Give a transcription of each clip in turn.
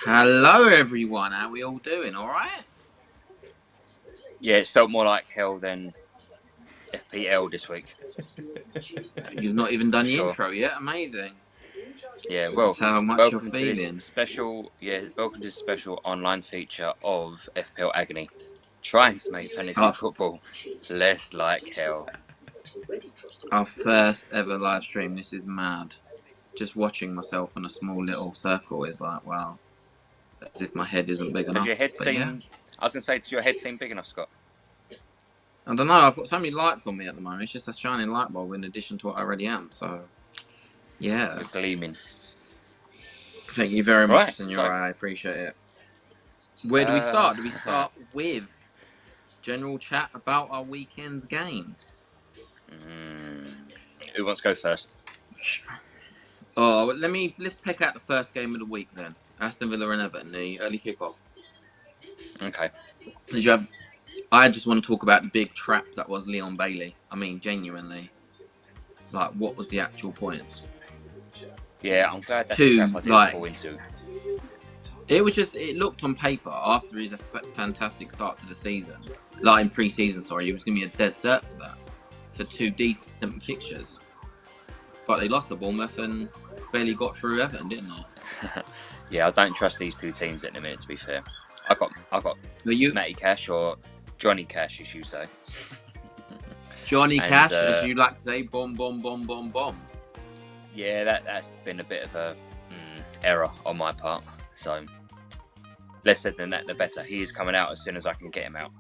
Hello, everyone. How we all doing? All right? Yeah, it's felt more like hell than FPL this week. You've not even done the Sure. intro yet. Amazing. Yeah, well, That's how much you're welcome to feeling. this special. Yeah, welcome to this special online feature of FPL Agony, trying to make fantasy football less like hell. Our first ever live stream. This is mad. Just watching myself in a small little circle is like, wow. As if my head isn't big enough. Does your head but seem? Yeah. I was gonna say, does your head seem big enough, Scott? I don't know. I've got so many lights on me at the moment. It's just a shining light bulb in addition to what I already am. So, yeah. You're gleaming. Thank you very much, Right, Senora. I appreciate it. Where do we start? Do we start with general chat about our weekend's games? Who wants to go first? Oh, let's pick out the first game of the week then. Aston Villa and Everton, the early kickoff. Okay. I just want to talk about the big trap that was Leon Bailey. I mean, genuinely. Like, what was the actual point? Yeah, I'm glad that's a trap I didn't fall into. It looked on paper after his fantastic start to the season, like in pre-season, he was going to be a dead cert for that, for 2 decent fixtures. But they lost to Bournemouth and barely got through Everton, didn't they? Yeah, I don't trust these two teams at the minute, to be fair. I got Matty Cash, or Johnny Cash, as you say. Johnny Cash, as you like to say, bomb, bomb, bomb, bomb, bomb. Yeah, that's been a bit of a error on my part. So, less said than that, the better. He is coming out as soon as I can get him out.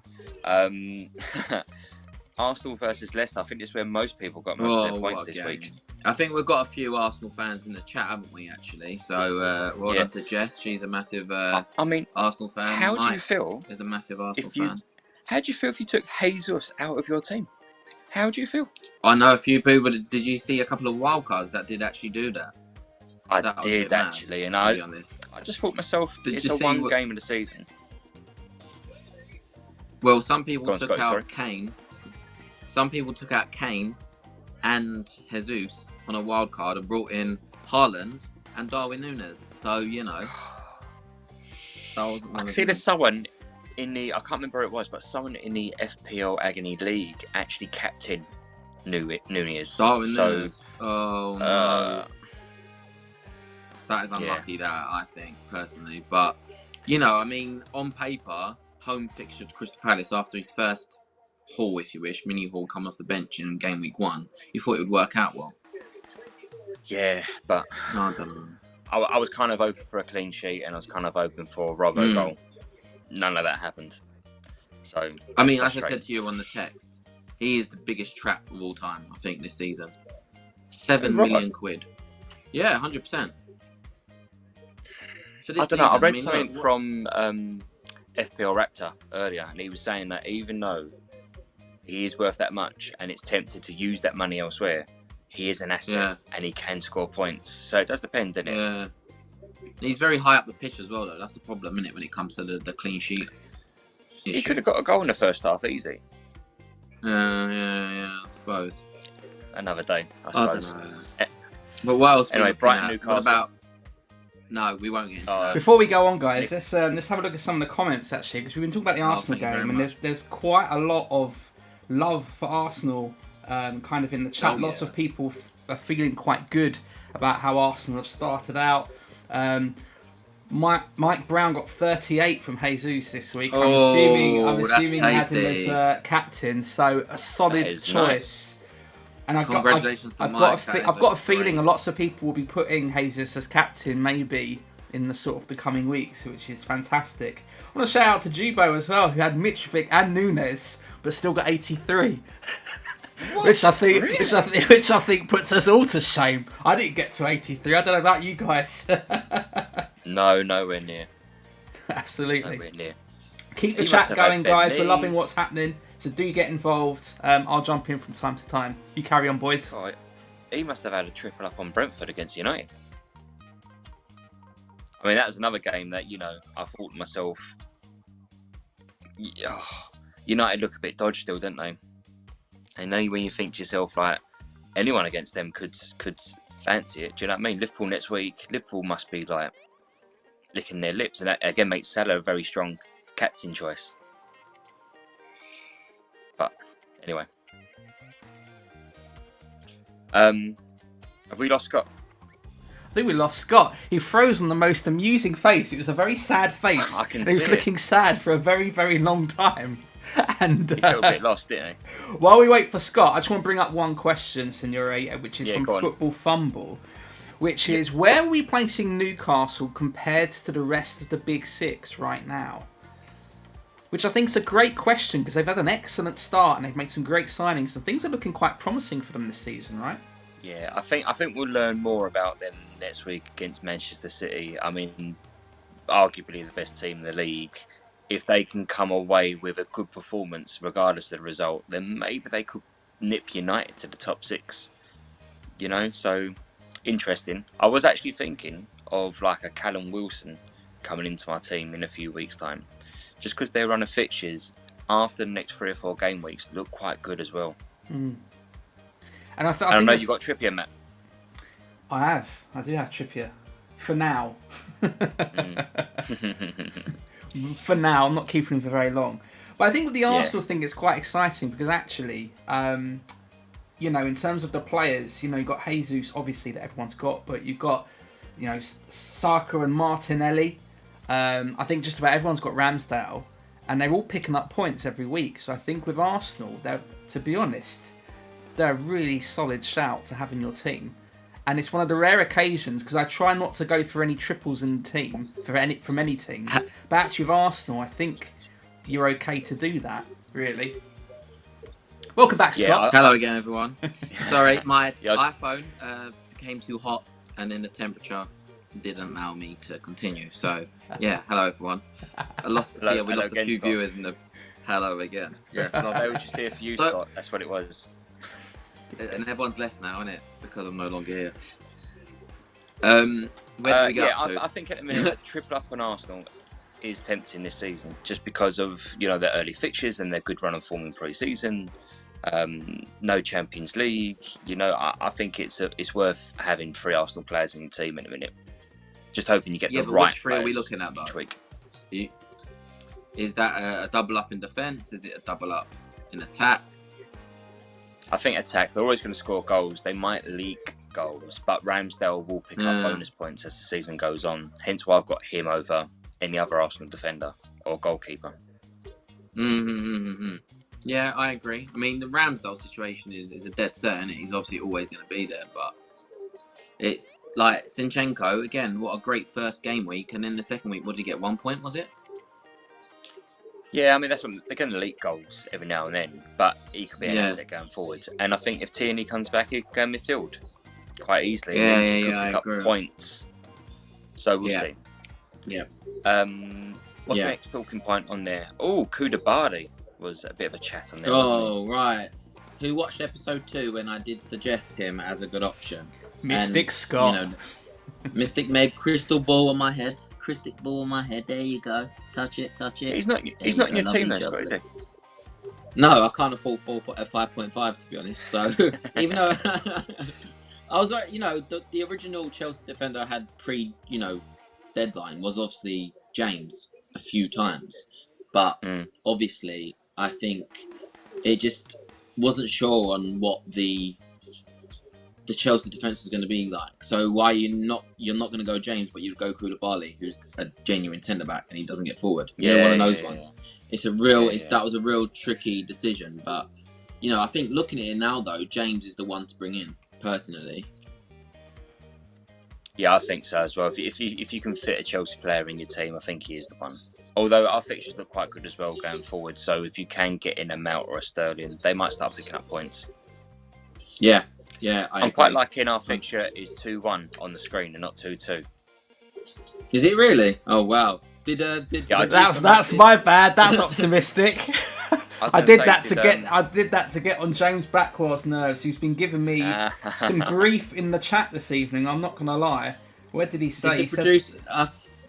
Arsenal versus Leicester. I think this is where most people got most of their points this week. I think we've got a few Arsenal fans in the chat, haven't we, actually? So, well done to Jess. She's a massive Arsenal fan. How do you feel? Is a massive Arsenal fan. How do you feel if you took Jesus out of your team? How do you feel? I know a few people. Did you see a couple of wildcards that did actually do that? I did actually, and I just thought myself, it's a one game of the season. Well, some people took out Kane. Some people took out Kane and Jesus on a wild card and brought in Haaland and Darwin Núñez. So, you know, that wasn't one of them. See, there's someone in the, I can't remember who it was, but someone in the FPL Agony League actually captained Núñez. Darwin Núñez. Oh, no. That is unlucky, that, I think, personally. But, you know, I mean, on paper, home fixture to Crystal Palace after his first haul, if you wish, mini haul coming off the bench in Gameweek 1, you thought it would work out well. Yeah, but no, I don't know. I was kind of open for a clean sheet, and I was kind of open for a Robbo goal. None of that happened. So, I mean, as I said to you on the text, he is the biggest trap of all time, I think, this season. 7 million quid. Yeah, 100%. I don't know. I read something from FPL Raptor earlier, and he was saying that even though he is worth that much and it's tempted to use that money elsewhere, he is an asset and he can score points. So it does depend, doesn't it? Yeah. He's very high up the pitch as well, though. That's the problem, isn't it, when it comes to the clean sheet issue. He could have got a goal in the first half, easy. Yeah, I suppose. Another day, I suppose. I don't know. But what else? Anyway, Brighton, Newcastle. What about... No, we won't get into that. Before we go on, guys, let's have a look at some of the comments, actually, because we've been talking about the Arsenal game, and there's quite a lot of love for Arsenal kind of in the chat. Lots of people are feeling quite good about how Arsenal have started out. Mike Brown got 38 from Jesus this week. I'm assuming he had him as captain, so a solid choice. Nice. And I've got a feeling lots of people will be putting Jesus as captain maybe in the sort of the coming weeks, which is fantastic. I want to shout out to Jubo as well, who had Mitrovic and Núñez, but still got 83. which I think puts us all to shame. I didn't get to 83. I don't know about you guys. No, nowhere near. Absolutely. Nowhere near. Keep the chat going, guys. We're loving what's happening. So do get involved. I'll jump in from time to time. You carry on, boys. Oh, he must have had a triple up on Brentford against United. I mean, that was another game that, you know, I thought to myself, United look a bit dodgy still, don't they? And then when you think to yourself, like, anyone against them could fancy it. Do you know what I mean? Liverpool next week. Liverpool must be like licking their lips, and that again makes Salah a very strong captain choice. But anyway, have we lost Scott? I think we lost Scott. He froze on the most amusing face. It was a very sad face. I can see. He was looking sad for a very, very long time. And he felt a bit lost, didn't he? While we wait for Scott, I just want to bring up one question, Senora, which is from Football Fumble, which is, where are we placing Newcastle compared to the rest of the Big Six right now? Which I think is a great question, because they've had an excellent start and they've made some great signings, and things are looking quite promising for them this season, right? Yeah, I think we'll learn more about them next week against Manchester City. I mean, arguably the best team in the league. If they can come away with a good performance, regardless of the result, then maybe they could nip United to the top 6. You know, so interesting. I was actually thinking of like a Callum Wilson coming into my team in a few weeks' time, just because their run of fixtures after the next 3 or 4 game weeks look quite good as well. Mm. And I know you got Trippier, Matt. I do have Trippier. For now. For now, I'm not keeping him for very long. But I think with the Arsenal thing, it's quite exciting because actually, you know, in terms of the players, you know, you've got Jesus, obviously, that everyone's got, but you've got, you know, Saka and Martinelli. I think just about everyone's got Ramsdale, and they're all picking up points every week. So I think with Arsenal, to be honest, they're a really solid shout to have in your team. And it's one of the rare occasions, because I try not to go for any triples in the team, from any teams. But actually with Arsenal, I think you're okay to do that, really. Welcome back, Scott. Hello again, everyone. Sorry, my iPhone became too hot, and then the temperature didn't allow me to continue. So, yeah, hello, everyone. We lost a few Scott. viewers in the hello again. Yes, they were just here for you, Scott. That's what it was. And everyone's left now, isn't it? Because I'm no longer here. Where do we go up to? I think at the minute, triple up on Arsenal is tempting this season, just because of, you know, their early fixtures and their good run of form in pre-season. No Champions League. You know, I think it's worth having 3 Arsenal players in your team in a minute. Just hoping you get the right. Which 3 are we looking at, though? Each week. Is that a double up in defence? Is it a double up in attack? I think attack. They're always going to score goals. They might leak goals, but Ramsdale will pick up bonus points as the season goes on. Hence why I've got him over any other Arsenal defender or goalkeeper. Yeah, I agree. I mean, the Ramsdale situation is a dead set, and he's obviously always going to be there, but it's like Zinchenko, again, what a great first game week, and then the second week, what did he get, 1 point, was it? Yeah, I mean, that's what they're going to leak goals every now and then, but he could be an asset going forward. And I think if Tierney comes back, he could go midfield quite easily. He could pick up points. So we'll see. Yeah. What's the next talking point on there? Oh, Koulibaly was a bit of a chat on there. Oh, right. Who watched episode 2 when I did suggest him as a good option? Mystic Scott. You know, Mystic made crystal ball on my head. Crystal ball on my head. There you go. Touch it. He's not in your team though, Scott, is he? No, I can't afford 5.5 to be honest. So even though I was like, you know, the original Chelsea defender I had deadline was obviously James a few times, but obviously I think it just wasn't sure on what the Chelsea defence was going to be like. So why you're not going to go James, but you'd go Koulibaly, who's a genuine centre back and he doesn't get forward. One of those ones. It's a real. That was a real tricky decision. But you know, I think looking at it now though, James is the one to bring in personally. Yeah, I think so as well. If you can fit a Chelsea player in your team, I think he is the one. Although our fixtures look quite good as well going forward. So if you can get in a Mount or a Sterling, they might start picking up points. Yeah, I'm quite liking our fixture is 2-1 on the screen and not 2-2. Is it really? Oh wow! That's my bad. That's optimistic. I did that to get on James Blackwell's nerves. He's been giving me some grief in the chat this evening. I'm not gonna lie. Where did he say?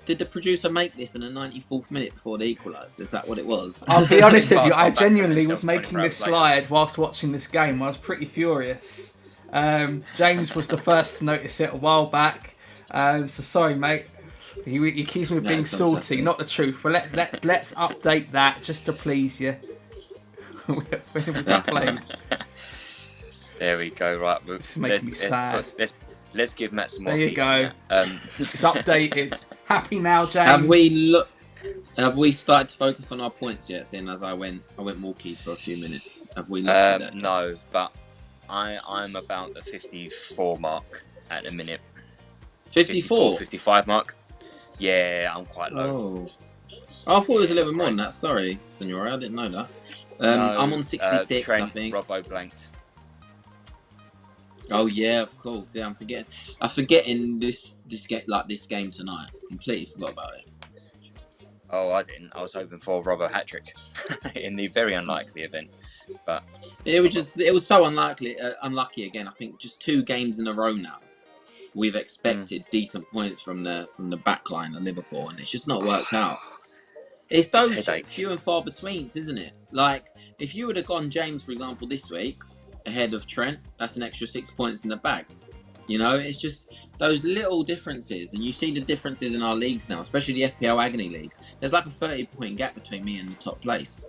Did the producer make this in the 94th minute before they equalised? Is that what it was? I'll be honest with you. I genuinely was making this slide whilst watching this game. I was pretty furious. James was the first to notice it a while back. So sorry, mate. He accused me of being salty, not the truth. But let's update that just to please you. When was that played? There we go. Right, this is making me sad. Let's give Matt some more. There you go. It's updated. Happy now, James. Have we started to focus on our points yet? Seeing as I went walkies for a few minutes. Have we looked at that? No, but I'm about the 54 mark at the minute. 54? 55 mark. Yeah, I'm quite low. Oh, I thought it was a little bit more than that. Sorry, Senora, I didn't know that. I'm on 66, Trent, I think. Robbo blanked. Oh yeah, of course. Yeah, I'm forgetting this game tonight. Completely forgot about it. Oh, I didn't. I was hoping for a Robbo hat trick in the very unlikely event, but it was so unlucky again. I think just 2 games in a row now. We've expected decent points from the back line of Liverpool, and it's just not worked out. It's those few and far betweens, isn't it? Like, if you would have gone James, for example, this week, ahead of Trent, that's an extra 6 points in the bag. You know, it's just those little differences, and you see the differences in our leagues now, especially the FPL Agony League. There's like a 30-point gap between me and the top place.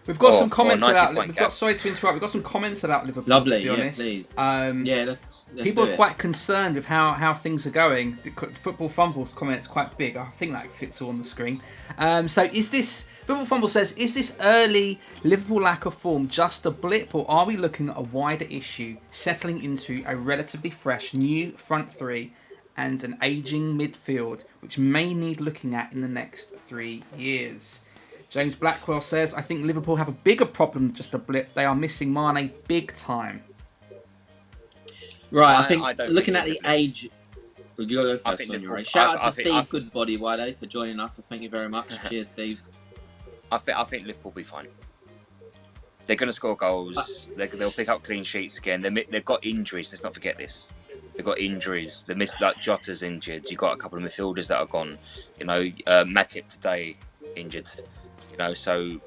We've got some comments about. Sorry to interrupt. We've got some comments about Liverpool. Lovely, to be honest. Please. Let's people are quite concerned with how things are going. The Football Fumbles comment's quite big. I think that fits all on the screen. So is this? Football Fumble says, is this early Liverpool lack of form just a blip, or are we looking at a wider issue, settling into a relatively fresh new front three and an ageing midfield, which may need looking at in the next 3 years? James Blackwell says, I think Liverpool have a bigger problem than just a blip. They are missing Mane big time. Right, I think looking at the age... You go first on your race. Shout out to Steve Goodbody Wide for joining us. So thank you very much. Cheers, Steve. I think Liverpool will be fine. They're going to score goals. They'll pick up clean sheets again. They've got injuries. Let's not forget this. They've got injuries. They missed, like, Jota's injured. You've got a couple of midfielders that are gone. You know, Matip today injured. You know, so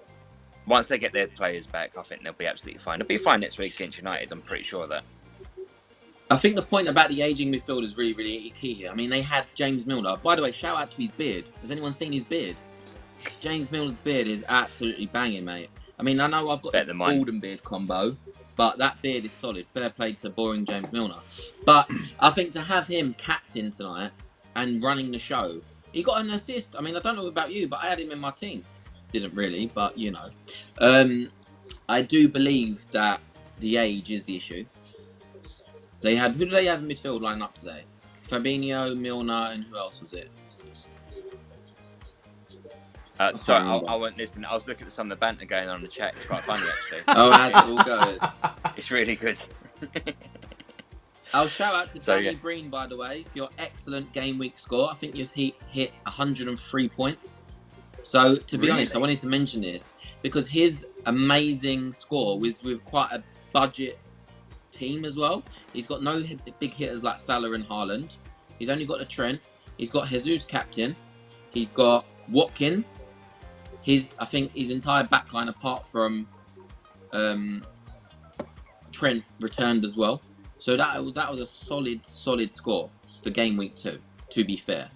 once they get their players back, I think they'll be absolutely fine. They'll be fine next week against United. I'm pretty sure of that. I think the point about the ageing midfield is really, really key here. I mean, they had James Milner. By the way, shout out to his beard. Has anyone seen his beard? James Milner's beard is absolutely banging, mate. I mean, I know I've got the bald and beard combo, but that beard is solid. Fair play to boring James Milner. But I think to have him captain tonight and running the show, he got an assist. I mean, I don't know about you, but I had him in my team. Didn't really, but you know. I do believe that the age is the issue. Who did they have in midfield line up today? Fabinho, Milner, and who else was it? Sorry, I wasn't listening. I was looking at some of the banter going on in the chat. It's quite funny, actually. Oh, how's it all going? It's really good. I'll shout out to Danny Breen, by the way, for your excellent game week score. I think you've hit 103 points. So, to be honest, I wanted to mention this because his amazing score was with quite a budget team as well. He's got no big hitters like Salah and Haaland. He's only got a Trent. He's got Jesus captain. He's got Watkins. I think his entire backline, apart from Trent, returned as well. So that was a solid score for game week 2. To be fair,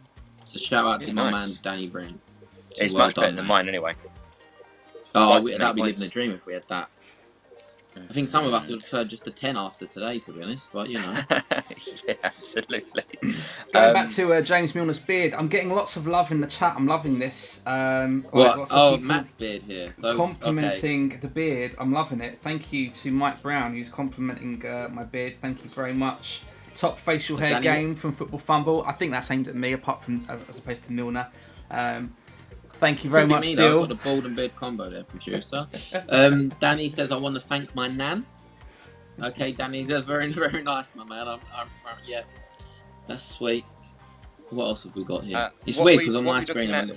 so shout out to my man Danny Breen. It's much better than mine anyway. Oh, that'd be living the dream if we had that. I think some of us would have heard just a 10 after today, to be honest, but you know. Yeah, absolutely. Going back to James Milner's beard, I'm getting lots of love in the chat. I'm loving this. Matt's beard here. So, complimenting the beard. I'm loving it. Thank you to Mike Brown, who's complimenting my beard. Thank you very much. Top facial hair game from Football Fumble. I think that's aimed at me, apart from as opposed to Milner. Thank you very much, Dill. I've got the bald and beard combo there, producer. Danny says, I want to thank my nan. Okay, Danny, that's very, very nice, my man. Yeah, that's sweet. What else have we got here? It's weird because on my screen I'm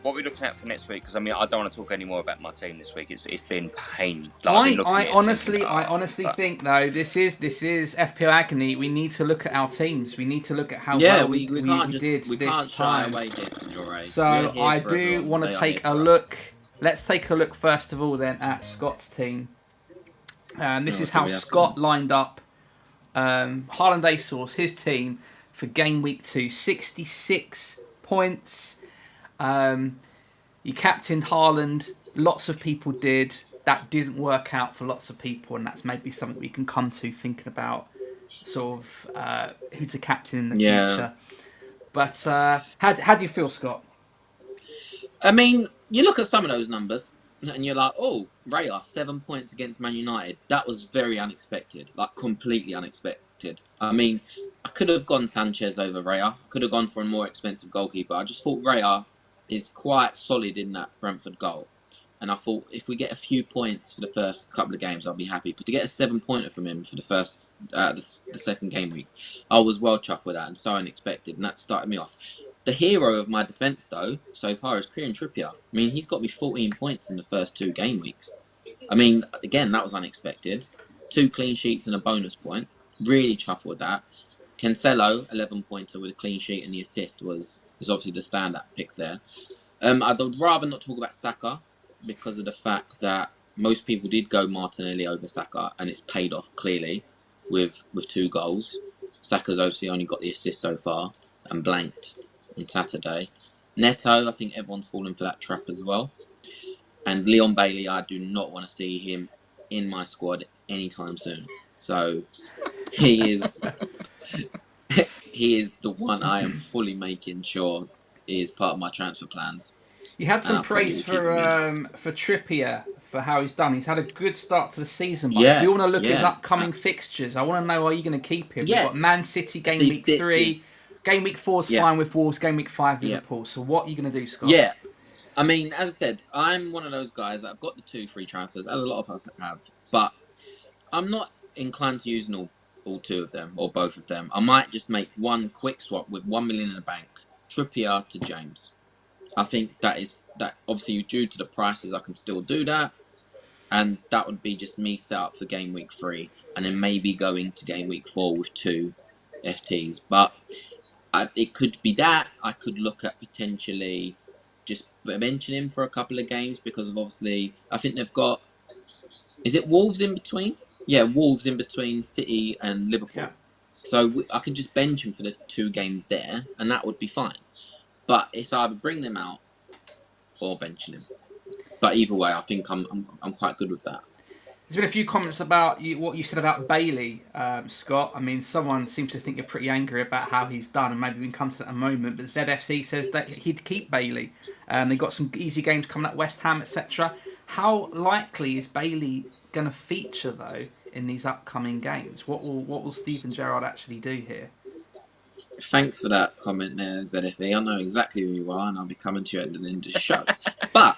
what are we looking at for next week? Because I mean, I don't want to talk any more about my team this week. It's been pain. I honestly think though this is FPL Agony. We need to look at our teams. We need to look at how well we did this time. So I do want to take a look. Let's take a look first of all then at Scott's team. This is how Scott lined up Haaland ASOS, his team, for game week 2. 66 points. You captained Haaland. Lots of people did. That didn't work out for lots of people, and that's maybe something we can come to thinking about sort of who to captain in the future. But how do you feel, Scott? I mean, you look at some of those numbers, and you're like, oh, Raya, 7 points against Man United. That was very unexpected, like completely unexpected. I mean, I could have gone Sanchez over Raya. Could have gone for a more expensive goalkeeper. I just thought Raya is quite solid in that Brentford goal. And I thought if we get a few points for the first couple of games, I'll be happy. But to get a 7-pointer from him for the second game week, I was well chuffed with that and so unexpected. And that started me off. The hero of my defence, though, so far is Kieran Trippier. I mean, he's got me 14 points in the first 2 game weeks. I mean, again, that was unexpected. 2 clean sheets and a bonus point. Really chuffed with that. Cancelo, 11-pointer with a clean sheet, and the assist was obviously the standout pick there. I'd rather not talk about Saka because of the fact that most people did go Martinelli over Saka, and it's paid off clearly with 2 goals. Saka's obviously only got the assist so far and blanked on Saturday. Neto, I think everyone's fallen for that trap as well. And Leon Bailey, I do not want to see him in my squad anytime soon. So he is the one I am fully making sure is part of my transfer plans. You had some praise for Trippier for how he's done. He's had a good start to the season, but I do want to look at his upcoming fixtures. I want to know, are you going to keep him? We've got Man City game week 3. Game week 4 is fine with Wolves. Game week 5, Liverpool. So what are you going to do, Scott? Yeah. I mean, as I said, I'm one of those guys that I've got the 2 free transfers, as a lot of us have. But I'm not inclined to use all 2 of them, or both of them. I might just make one quick swap with 1 million in the bank. Trippier to James. I think that obviously due to the prices, I can still do that. And that would be just me set up for game week 3. And then maybe going to game week 4 with 2 FTs. But it could be that. I could look at potentially just mentioning him for a couple of games because of obviously, I think they've got, is it Wolves in between? Yeah, Wolves in between City and Liverpool. Yeah. So I could just bench him for the 2 games there, and that would be fine. But it's either bring them out or benching him. But either way, I think I'm quite good with that. There's been a few comments about what you said about Bailey, Scott. I mean, someone seems to think you're pretty angry about how he's done, and maybe we can come to that in a moment. But ZFC says that he'd keep Bailey. They've got some easy games coming up, West Ham, etc. How likely is Bailey going to feature, though, in these upcoming games? What will Steven Gerrard actually do here? Thanks for that comment there, ZFE. I know exactly who you are, and I'll be coming to you at the end of the show. But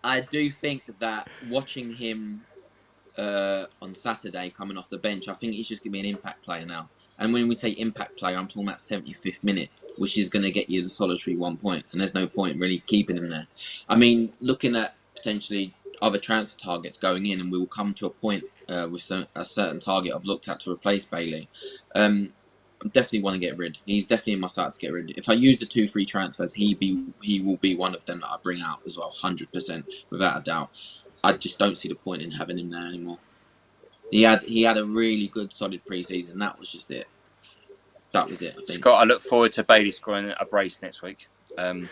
I do think that watching him on Saturday coming off the bench, I think he's just going to be an impact player now. And when we say impact player, I'm talking about 75th minute, which is going to get you the solitary 1 point. And there's no point really keeping him there. I mean, looking at potentially other transfer targets going in, and we will come to a point with a certain target I've looked at to replace Bailey. I definitely want to get rid. He's definitely in my sights to get rid. If I use the 2 free transfers, he will be one of them that I bring out as well, 100%, without a doubt. I just don't see the point in having him there anymore. He had a really good, solid pre-season. That was just it. That was it, I think. Scott, I look forward to Bailey scoring a brace next week. And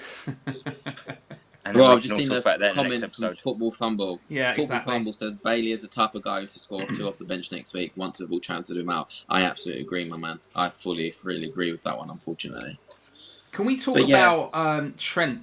I've just seen a comment from Football Fumble. Yeah, Football Fumble says Bailey is the type of guy to score 2 off the bench next week once Liverpool transferred him out. I absolutely agree, my man. I really agree with that one, unfortunately. Can we talk about Trent?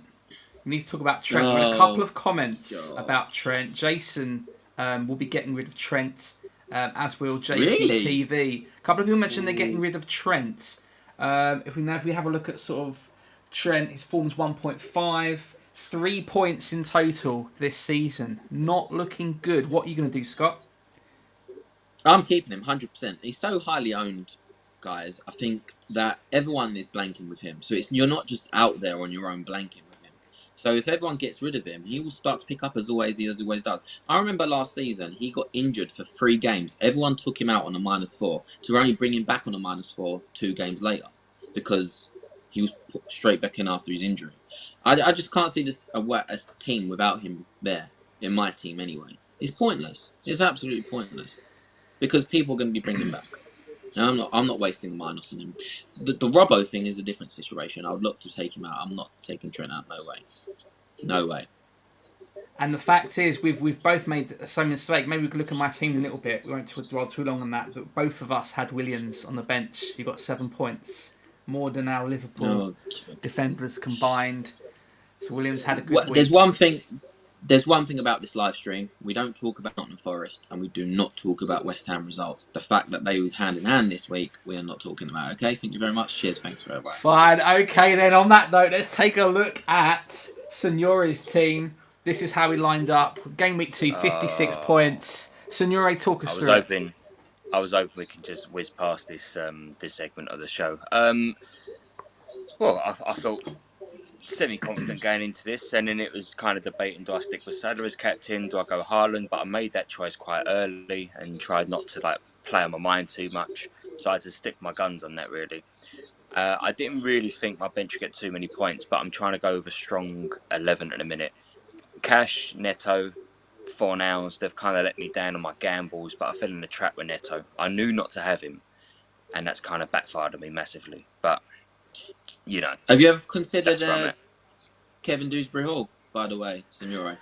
We need to talk about Trent. A couple of comments about Trent. Jason will be getting rid of Trent, as will JPTV. Really? A couple of people mentioned they're getting rid of Trent. If we have a look at sort of Trent, his form's 1.5. 3 points in total this season. Not looking good. What are you going to do, Scott? I'm keeping him 100%. He's so highly owned, guys. I think that everyone is blanking with him. So you're not just out there on your own blanking with him. So if everyone gets rid of him, he will start to pick up as always does. I remember last season, he got injured for 3 games. Everyone took him out on a -4 to only bring him back on a -4 2 games later because he was put straight back in after his injury. I just can't see this a team without him there. in my team anyway. It's pointless. It's absolutely pointless because people are going to be bringing back. And I'm not wasting mine on him. The Robbo thing is a different situation. I would look to take him out. I'm not taking Trent out. No way. And the fact is, we've both made the same mistake. Maybe we could look at my team a little bit. We won't dwell too long on that. But both of us had Williams on the bench. He got 7 points, more than our Liverpool defenders combined. So Williams had a good week. There's one thing about this live stream. We don't talk about Nottingham Forest, and we do not talk about West Ham results. The fact that they was hand in hand this week, we are not talking about. Okay, thank you very much. Cheers, thanks for everybody. Fine. Okay, then on that note, let's take a look at Signore's team. This is how he lined up. Game week 2, 56 points. Signore, talk us through it. I was hoping we could just whiz past this this segment of the show. Well, I felt semi-confident going into this, and then it was kind of debating, do I stick with Salah as captain, do I go Haaland? But I made that choice quite early and tried not to play on my mind too much, so I had to stick my guns on that really. I didn't really think my bench would get too many points, but I'm trying to go with a strong 11 at a minute. Cash, Neto, Fornals, they've kind of let me down on my gambles, but I fell in the trap with Neto. I knew not to have him, and that's kind of backfired on me massively, but you know. Have you ever considered Kevin Dewsbury Hall, by the way, Senora?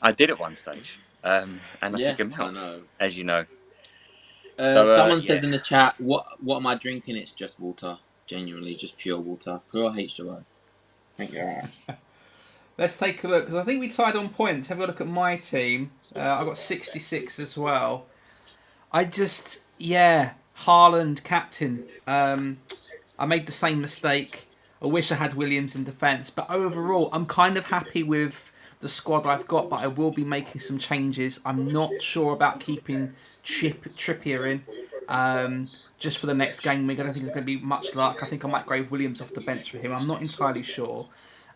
I did at one stage, and I took him out, as you know. Someone says in the chat, what am I drinking? It's just water. Genuinely, just pure water. Pure H2O. Thank you. Let's take a look, because I think we tied on points. Have a look at my team. I got 66 as well. Haaland captain. I made the same mistake. I wish I had Williams in defence, but overall, I'm kind of happy with the squad I've got, but I will be making some changes. I'm not sure about keeping Trippier in just for the next game week. I don't think there's going to be much luck. I think I might grave Williams off the bench for him. I'm not entirely sure.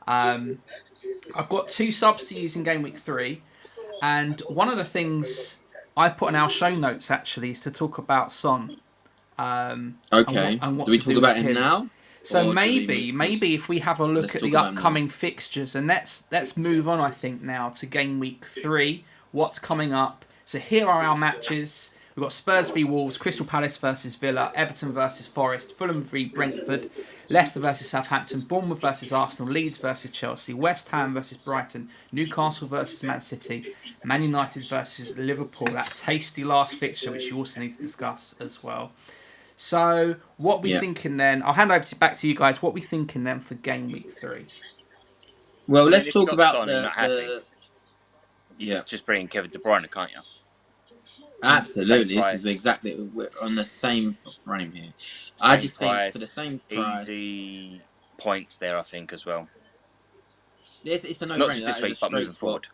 I've got 2 subs to use in game week 3, and one of the things I've put in our show notes actually is to talk about Son. Okay. And what do we talk about him now? So maybe if we have a look at the upcoming fixtures, and let's move on, I think, now to game week 3. What's coming up? So here are our matches. We've got Spurs v Wolves, Crystal Palace versus Villa, Everton versus Forest, Fulham v Brentford, Leicester versus Southampton, Bournemouth versus Arsenal, Leeds versus Chelsea, West Ham versus Brighton, Newcastle versus Man City, Man United versus Liverpool. That tasty last fixture, which you also need to discuss as well. So, what we thinking then? I'll hand over back to you guys. What we thinking then for game week 3? Well, let's talk about just bring in Kevin De Bruyne, can't you? Absolutely, this is exactly, we're on the same frame here. I just think for the same price, easy points there, I think as well. It's a no-brainer. Not just this week, but moving forward.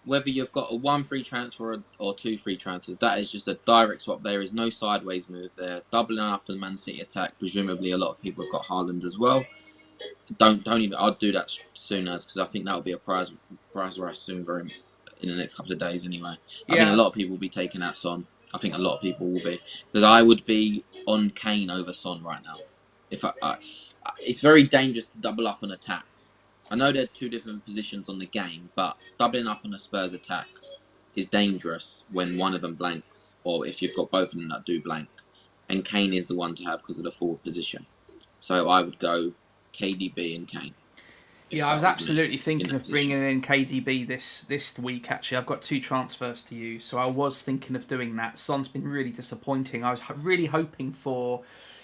Whether you've got a 1 free transfer or 2 free transfers, that is just a direct swap. There is no sideways move there. Doubling up in Man City attack. Presumably, a lot of people have got Haaland as well. Don't even. I'll do that soon as, because I think that will be a prize rush soon, in the next couple of days anyway. I think a lot of people will be taking out Son. I think a lot of people will be, because I would be on Kane over Son right now. It's very dangerous to double up on attacks. I know they're 2 different positions on the game, but doubling up on a Spurs attack is dangerous when one of them blanks, or if you've got both of them that do blank. And Kane is the one to have because of the forward position. So I would go KDB and Kane. Yeah, I was absolutely thinking of bringing in KDB this week, actually. I've got 2 transfers to use, so I was thinking of doing that. Son's been really disappointing. I was really hoping for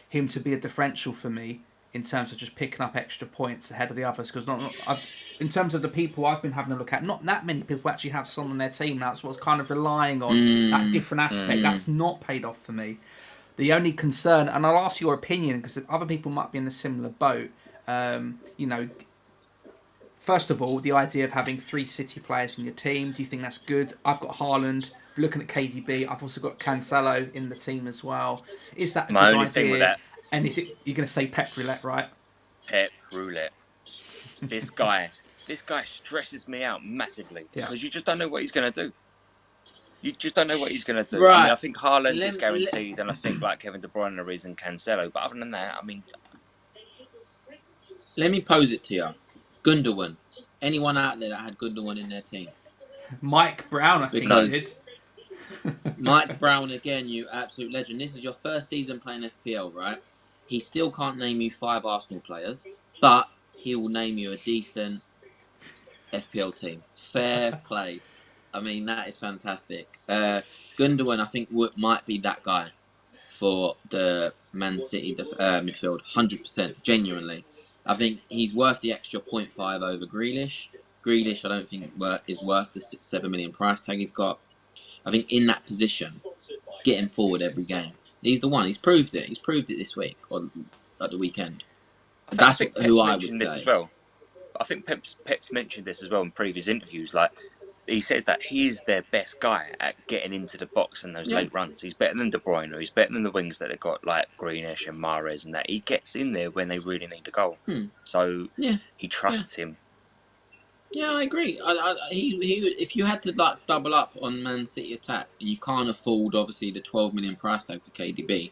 him to be a differential for me in terms of just picking up extra points ahead of the others, because in terms of the people I've been having a look at, not that many people actually have Son on their team now. That's what's kind of relying on that different aspect. That's not paid off for me. The only concern, and I'll ask your opinion, because other people might be in a similar boat, first of all, the idea of having 3 City players in your team, do you think that's good? I've got Haaland. Looking at KDB, I've also got Cancelo in the team as well. Is that a good idea? My only thing with that, and is it, you're going to say Pep Roulette, right? Pep Roulette. This guy stresses me out massively because you just don't know what he's going to do. You just don't know what he's going to do. Right. I think Haaland is guaranteed, and I think like Kevin De Bruyne are reason Cancelo. But other than that, I mean, let me pose it to you. Gundogan. Anyone out there that had Gundogan in their team? Mike Brown, I think he did. Mike Brown, again, you absolute legend. This is your first season playing FPL, right? He still can't name you 5 Arsenal players, but he will name you a decent FPL team. Fair play. I mean, that is fantastic. Gundogan, I think, might be that guy for the Man City midfield. 100%, genuinely. I think he's worth the extra 0.5 over Grealish. Grealish, I don't think is worth the 6-7 million price tag he's got. I think in that position, get him forward every game. He's the one. He's proved it. He's proved it this week or at the weekend. That's who I would say. As well. I think Pep's mentioned this as well in previous interviews. Like, he says that he's their best guy at getting into the box and those late runs. He's better than De Bruyne. He's better than the wings that they've got, like Greenish and Mahrez and that. He gets in there when they really need a goal. So he trusts him. Yeah, I agree. He if you had to like double up on Man City attack and you can't afford obviously the 12 million price tag for KDB,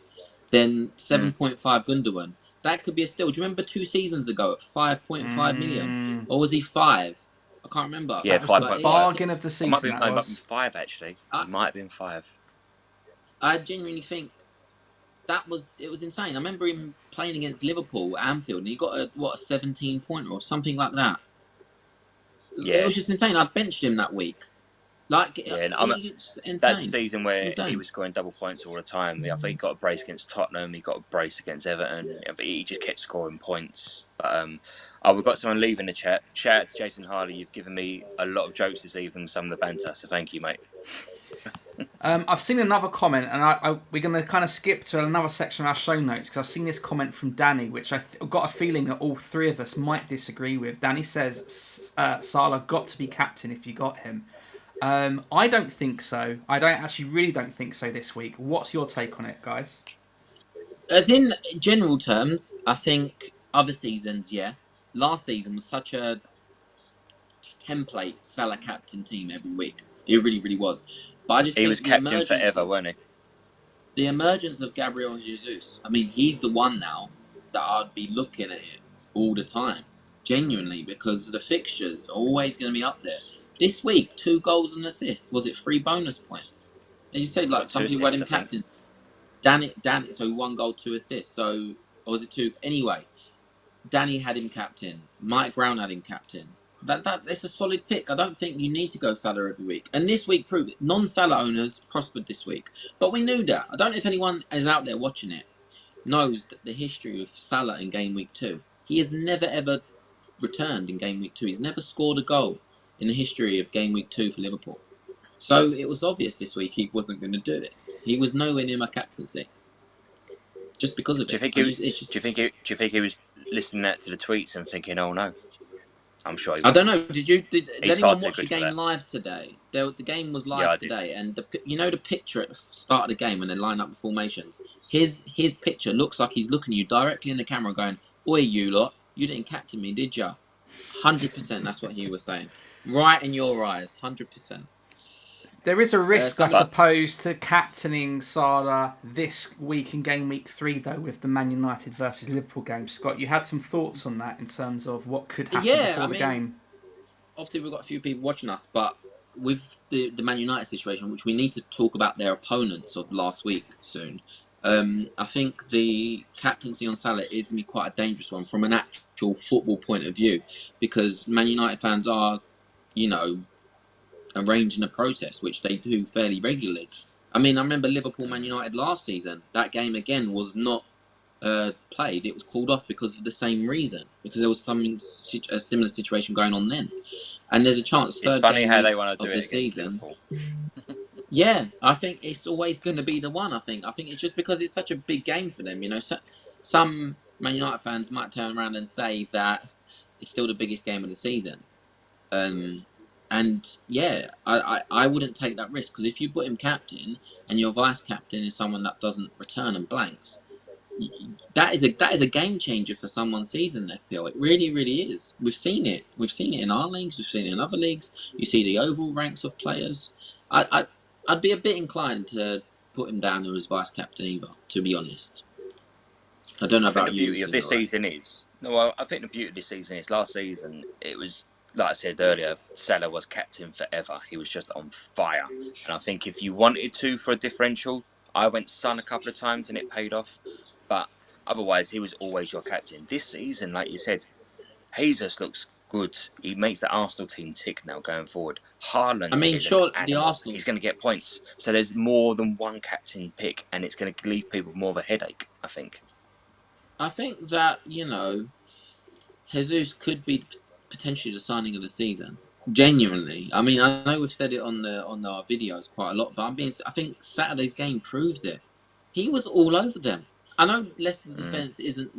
then 7.5 Gundogan. That could be a steal. Do you remember 2 seasons ago at 5.5 million? Or was he 5? I can't remember. Yeah, 5.5. Bargain of the season. Might have been 5 actually. It might have been 5. I genuinely think it was insane. I remember him playing against Liverpool at Anfield and he got a 17-pointer or something like that. Yeah. It was just insane. I benched him that week. Like, it's insane. That's the season where he was scoring double points all the time. I think he got a brace against Tottenham. He got a brace against Everton. He just kept scoring points. But we've got someone leaving the chat. Shout out to Jason Harley. You've given me a lot of jokes this evening, some of the banter. So thank you, mate. I've seen another comment, and we're going to kind of skip to another section of our show notes because I've seen this comment from Danny, which I've got a feeling that all 3 of us might disagree with. Danny says, Salah got to be captain if you got him. I don't think so. I really don't think so this week. What's your take on it, guys? As in general terms, I think other seasons, yeah. Last season was such a template Salah captain team every week. It really, really was. But I just he was captain forever, wasn't he? The emergence of Gabriel Jesus. I mean, he's the one now that I'd be looking at it all the time. Genuinely, because the fixtures are always going to be up there. This week, 2 goals and assists. Was it 3 bonus points? As you said, like some people had him captain. Danny, so 1 goal, 2 assists. So, or was it 2? Anyway, Danny had him captain. Mike Brown had him captain. That's a solid pick. I don't think you need to go Salah every week. And this week proved it. Non-Salah owners prospered this week. But we knew that. I don't know if anyone is out there watching it knows that the history of Salah in Game Week 2. He has never ever returned in Game Week 2. He's never scored a goal in the history of Game Week 2 for Liverpool. So it was obvious this week he wasn't going to do it. He was nowhere near my captaincy. Just because of it. Do you think he was listening to the tweets and thinking, oh no? I'm sure he was. I don't know. Did anyone watch the game live today? The game was live today, and the picture at the start of the game when they line up the formations. His picture looks like he's looking you directly in the camera, going, "Oi, you lot, you didn't captain me, did ya?" 100%. That's what he was saying. Right in your eyes, 100%. There is a risk, I suppose, to captaining Salah this week in Game Week 3, though, with the Man United versus Liverpool game. Scott, you had some thoughts on that in terms of what could happen before the game? Obviously, we've got a few people watching us, but with the Man United situation, which we need to talk about their opponents of last week soon, I think the captaincy on Salah is going to be quite a dangerous one from an actual football point of view, because Man United fans are, arranging a process, which they do fairly regularly. I mean, I remember Liverpool Man United last season. That game again was not played. It was called off because of the same reason, because there was a similar situation going on then. And there's a chance. It's funny how they want to do it against season. Liverpool. Yeah, I think it's always going to be the one. I think it's just because it's such a big game for them. Some Man United fans might turn around and say that it's still the biggest game of the season. And yeah, I wouldn't take that risk, because if you put him captain and your vice captain is someone that doesn't return and blanks, that is a game changer for someone's season in FPL. It really, really is. We've seen it. We've seen it in our leagues. We've seen it in other leagues. You see the overall ranks of players. I'd be a bit inclined to put him down as vice captain either, to be honest. I don't know about the beauty of this season is. No, I think the beauty of this season is last season it was, like I said earlier, Salah was captain forever. He was just on fire. And I think if you wanted to for a differential, I went Son a couple of times and it paid off. But otherwise, he was always your captain. This season, like you said, Jesus looks good. He makes the Arsenal team tick now going forward. Haaland is an animal. Arsenal... He's going to get points. So there's more than one captain pick, and it's going to leave people more of a headache, I think. I think that, Jesus could be potentially the signing of the season. Genuinely. I mean, I know we've said it on our videos quite a lot, but I think Saturday's game proved it. He was all over them. I know Leicester's defence isn't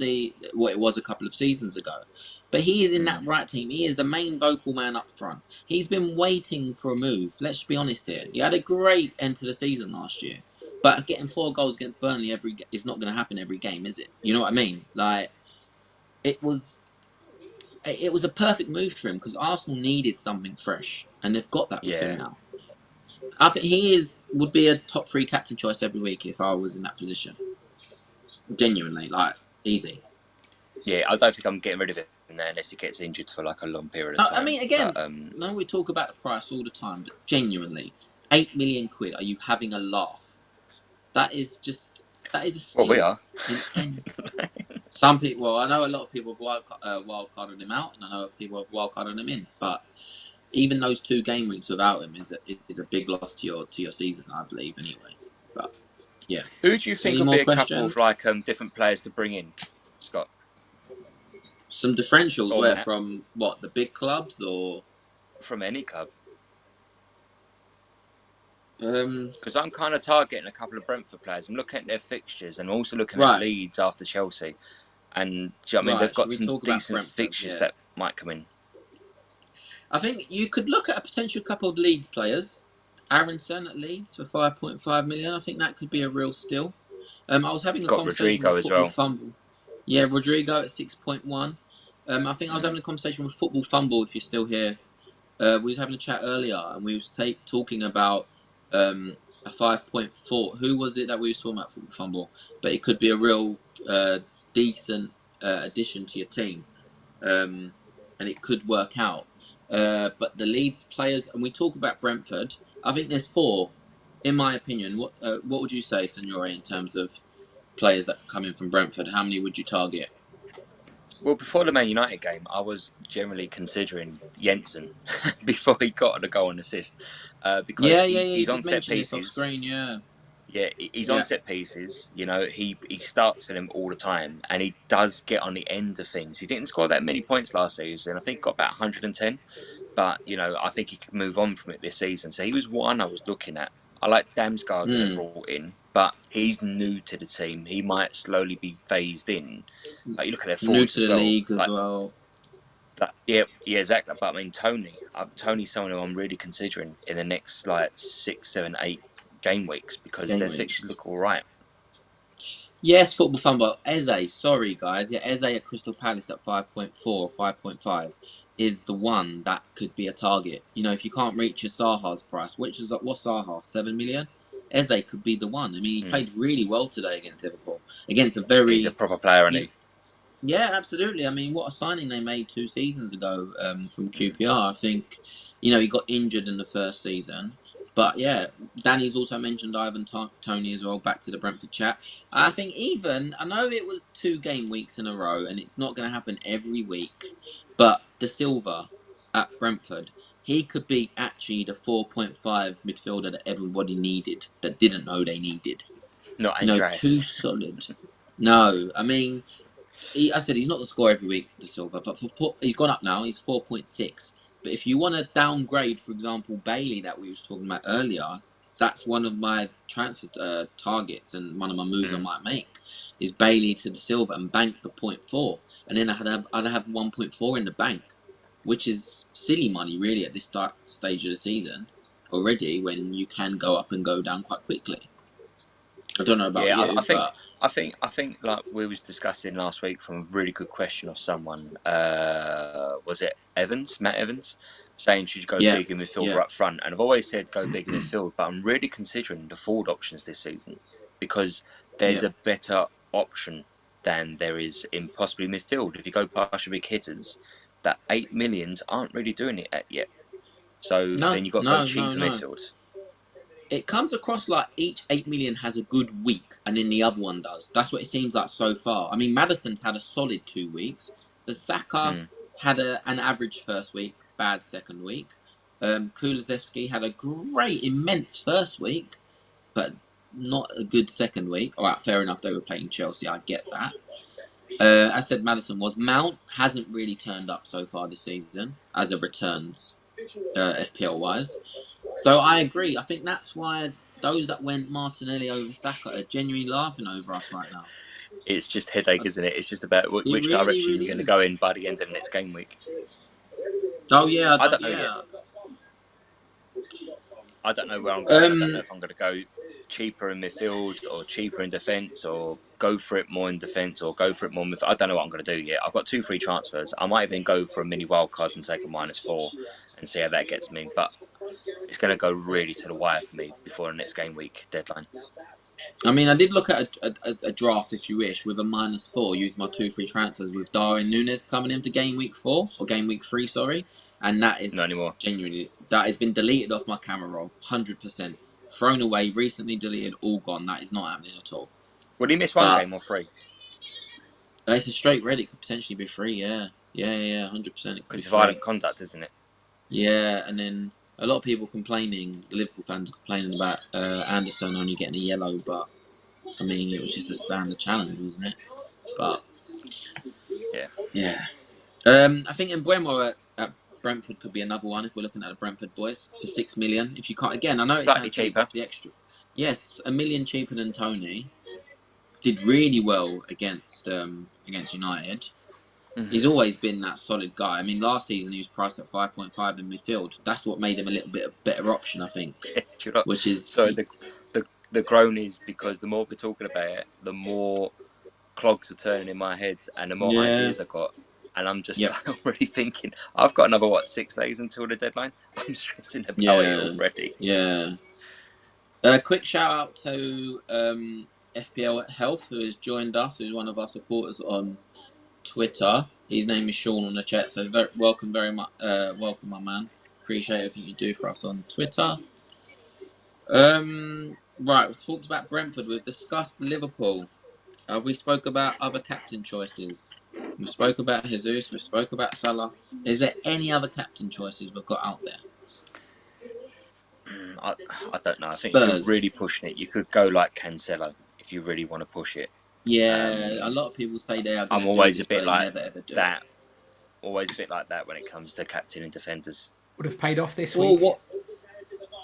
what it was a couple of seasons ago, but he is in that right team. He is the main vocal man up front. He's been waiting for a move. Let's be honest here. He had a great end to the season last year, but getting 4 goals against Burnley is not going to happen every game, is it? You know what I mean? Like, it was a perfect move for him because Arsenal needed something fresh, and they've got that with him now. I think he would be a top 3 captain choice every week if I was in that position. Genuinely, like, easy. Yeah, I don't think I'm getting rid of him there unless he gets injured for like a long period of time. I mean, again, no, we talk about the price all the time, but genuinely, £8 million. Are you having a laugh? That is a steal. Well, we are. Some people, well, I know a lot of people have wildcarded him out, and I know people have wildcarded him in, but even those 2 game weeks without him is a big loss to your season, I believe, anyway. But yeah. Who do you think will be a couple of like different players to bring in, Scott? Some differentials from what, the big clubs or from any club? Because I'm kind of targeting a couple of Brentford players. I'm looking at their fixtures and also looking at Leeds after Chelsea. And do you know what I mean? They've got some decent fixtures that might come in. I think you could look at a potential couple of Leeds players. Aronson at Leeds for 5.5 million. I think that could be a real steal. I was having a conversation with Football Fumble. Yeah, Rodrigo at 6.1. I think I was having a conversation with Football Fumble, if you're still here. We was having a chat earlier, and we was talking about a 5.4. Who was it that we were talking about, Football Fumble? But it could be a real decent addition to your team, and it could work out. But the Leeds players, and we talk about Brentford, I think there's 4, in my opinion. What would you say, Senora, in terms of players that come in from Brentford? How many would you target? Well, before the Man United game, I was generally considering Jensen before he got a goal and assist. Because he's on set pieces. Screen, Yeah, he's on set pieces. You know, he starts for them all the time, and he does get on the end of things. He didn't score that many points last season. I think got about 110. But, you know, I think he could move on from it this season. So he was one I was looking at. I like Damsgaard that they brought in, but he's new to the team. He might slowly be phased in. Like, you look at their forwards new to the league as well. Yeah, exactly. But I mean, Tony's someone who I'm really considering in the next like 6, 7, 8 game weeks because their fixtures look all right. Yes, Football Fumble. Eze, sorry guys. Yeah, Eze at Crystal Palace at 5.4 or 5.5 is the one that could be a target. You know, if you can't reach your Saha's price, what's Saha, 7 million? Eze could be the one. I mean, he played really well today against Liverpool. He's a proper player, isn't he? Yeah, absolutely. I mean, what a signing they made 2 seasons ago from QPR. I think, you know, he got injured in the first season. But yeah, Danny's also mentioned Ivan Toney as well, back to the Brentford chat. I think I know it was 2 game weeks in a row and it's not going to happen every week, but De Silva at Brentford, he could be actually the 4.5 midfielder that everybody needed, that didn't know they needed. Not Andreas. Too solid. No, I mean, I said he's not the scorer every week, De Silva, but he's gone up now, he's 4.6. But if you want to downgrade, for example, Bailey that we was talking about earlier, that's one of my transfer targets and one of my moves I might make is Bailey to De Silva and bank the 0.4. And then I'd have 1.4 in the bank, which is silly money really at this stage of the season already when you can go up and go down quite quickly. I don't know about you, I think like we was discussing last week from a really good question of someone, was it Matt Evans, saying should you go big in midfield or up front? And I've always said go big in midfield, but I'm really considering the forward options this season because there's a better option than there is in possibly midfield. If you go past your big hitters, that 8 millions aren't really doing it yet. So then you've got to go cheap midfield. It comes across like each 8 million has a good week, and then the other one does. That's what it seems like so far. I mean, Maddison's had a solid 2 weeks. The Saka had an average first week, bad second week. Kulusevski had a great, immense first week, but not a good second week. All right, fair enough. They were playing Chelsea. I get that. I said Maddison was. Mount hasn't really turned up so far this season as a returns, FPL wise. So I agree. I think that's why those that went Martinelli over Saka are genuinely laughing over us right now. It's just headache, isn't it? It's just about which direction you're going to go in by the end of the next game week. Oh yeah, I don't know yet. I don't know where I'm going. I don't know if I'm going to go cheaper in midfield or cheaper in defence, or go for it more in defence, or go for it more midfield. I don't know what I'm going to do yet. I've got 2 free transfers. I might even go for a mini wildcard and take a -4 and see how that gets me. But it's going to go really to the wire for me before the next game week deadline. I mean, I did look at a draft, if you wish, with a -4, using my 2 free transfers with Darwin Núñez coming in for game week 4, or game week 3, sorry. And that is not anymore. Genuinely, that has been deleted off my camera roll, 100%. Thrown away, recently deleted, all gone. That is not happening at all. Would he miss one game or 3? It's a straight red. It could potentially be 3, yeah. Yeah, 100%. Because it's violent conduct, isn't it? Yeah, and then a lot of people complaining, the Liverpool fans complaining about Anderson only getting a yellow, but I mean, it was just a standard challenge, wasn't it? But yeah. I think Mbeumo at Brentford could be another one if we're looking at the Brentford boys for 6 million. If you can't, again, I know it's slightly cheaper. The extra, yes, $1 million cheaper than Tony. Did really well against United. He's always been that solid guy. I mean, last season he was priced at 5.5 in midfield. That's what made him a little bit of a better option, I think. Yes, which is the groan is because the more we're talking about it, the more clogs are turning in my head, and the more ideas I've got. And I'm just already thinking, I've got another 6 days until the deadline. I'm stressing about it already. Yeah. Quick shout out to FPL Health, who has joined us, who's one of our supporters on Twitter. His name is Sean on the chat, so welcome very much. Welcome, my man. Appreciate everything you do for us on Twitter. Right, we've talked about Brentford. We've discussed Liverpool. We spoke about other captain choices. We spoke about Jesus. We spoke about Salah. Is there any other captain choices we've got out there? I don't know. I think if you're really pushing it, you could go like Cancelo if you really want to push it. Yeah, a lot of people say they are. I'm always a bit like that. Always a bit like that when it comes to captain and defenders. Would have paid off this week.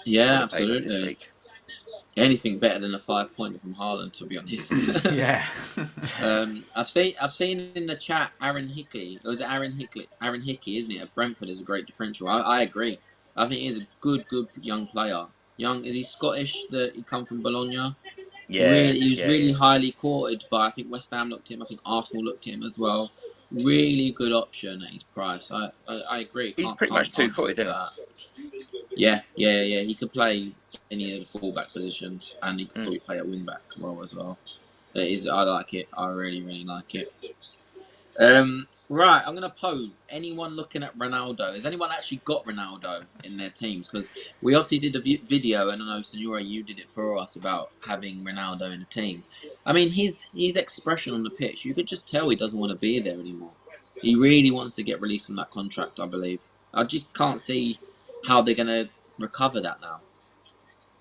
Yeah, absolutely. Anything better than a 5-pointer from Haaland, to be honest. Yeah. I've seen in the chat Aaron Hickey. Or is it Aaron Hickey? Aaron Hickey, isn't it? At Brentford is a great differential. I agree. I think he's a good young player. Is he Scottish? That he come from Bologna? Yeah. He was really highly courted, but I think West Ham looked at him. I think Arsenal looked at him as well. Really good option at his price. I agree. He's pretty much 2-footed, isn't he? Yeah. He could play any of the fullback positions, and he could probably play a wingback role as well. I like it. I really, really like it. Right, I'm going to pose. Anyone looking at Ronaldo? Has anyone actually got Ronaldo in their teams? Because we obviously did a video, and I know, Senora, you did it for us, about having Ronaldo in the team. I mean, his expression on the pitch, you could just tell he doesn't want to be there anymore. He really wants to get released from that contract, I believe. I just can't see how they're going to recover that now.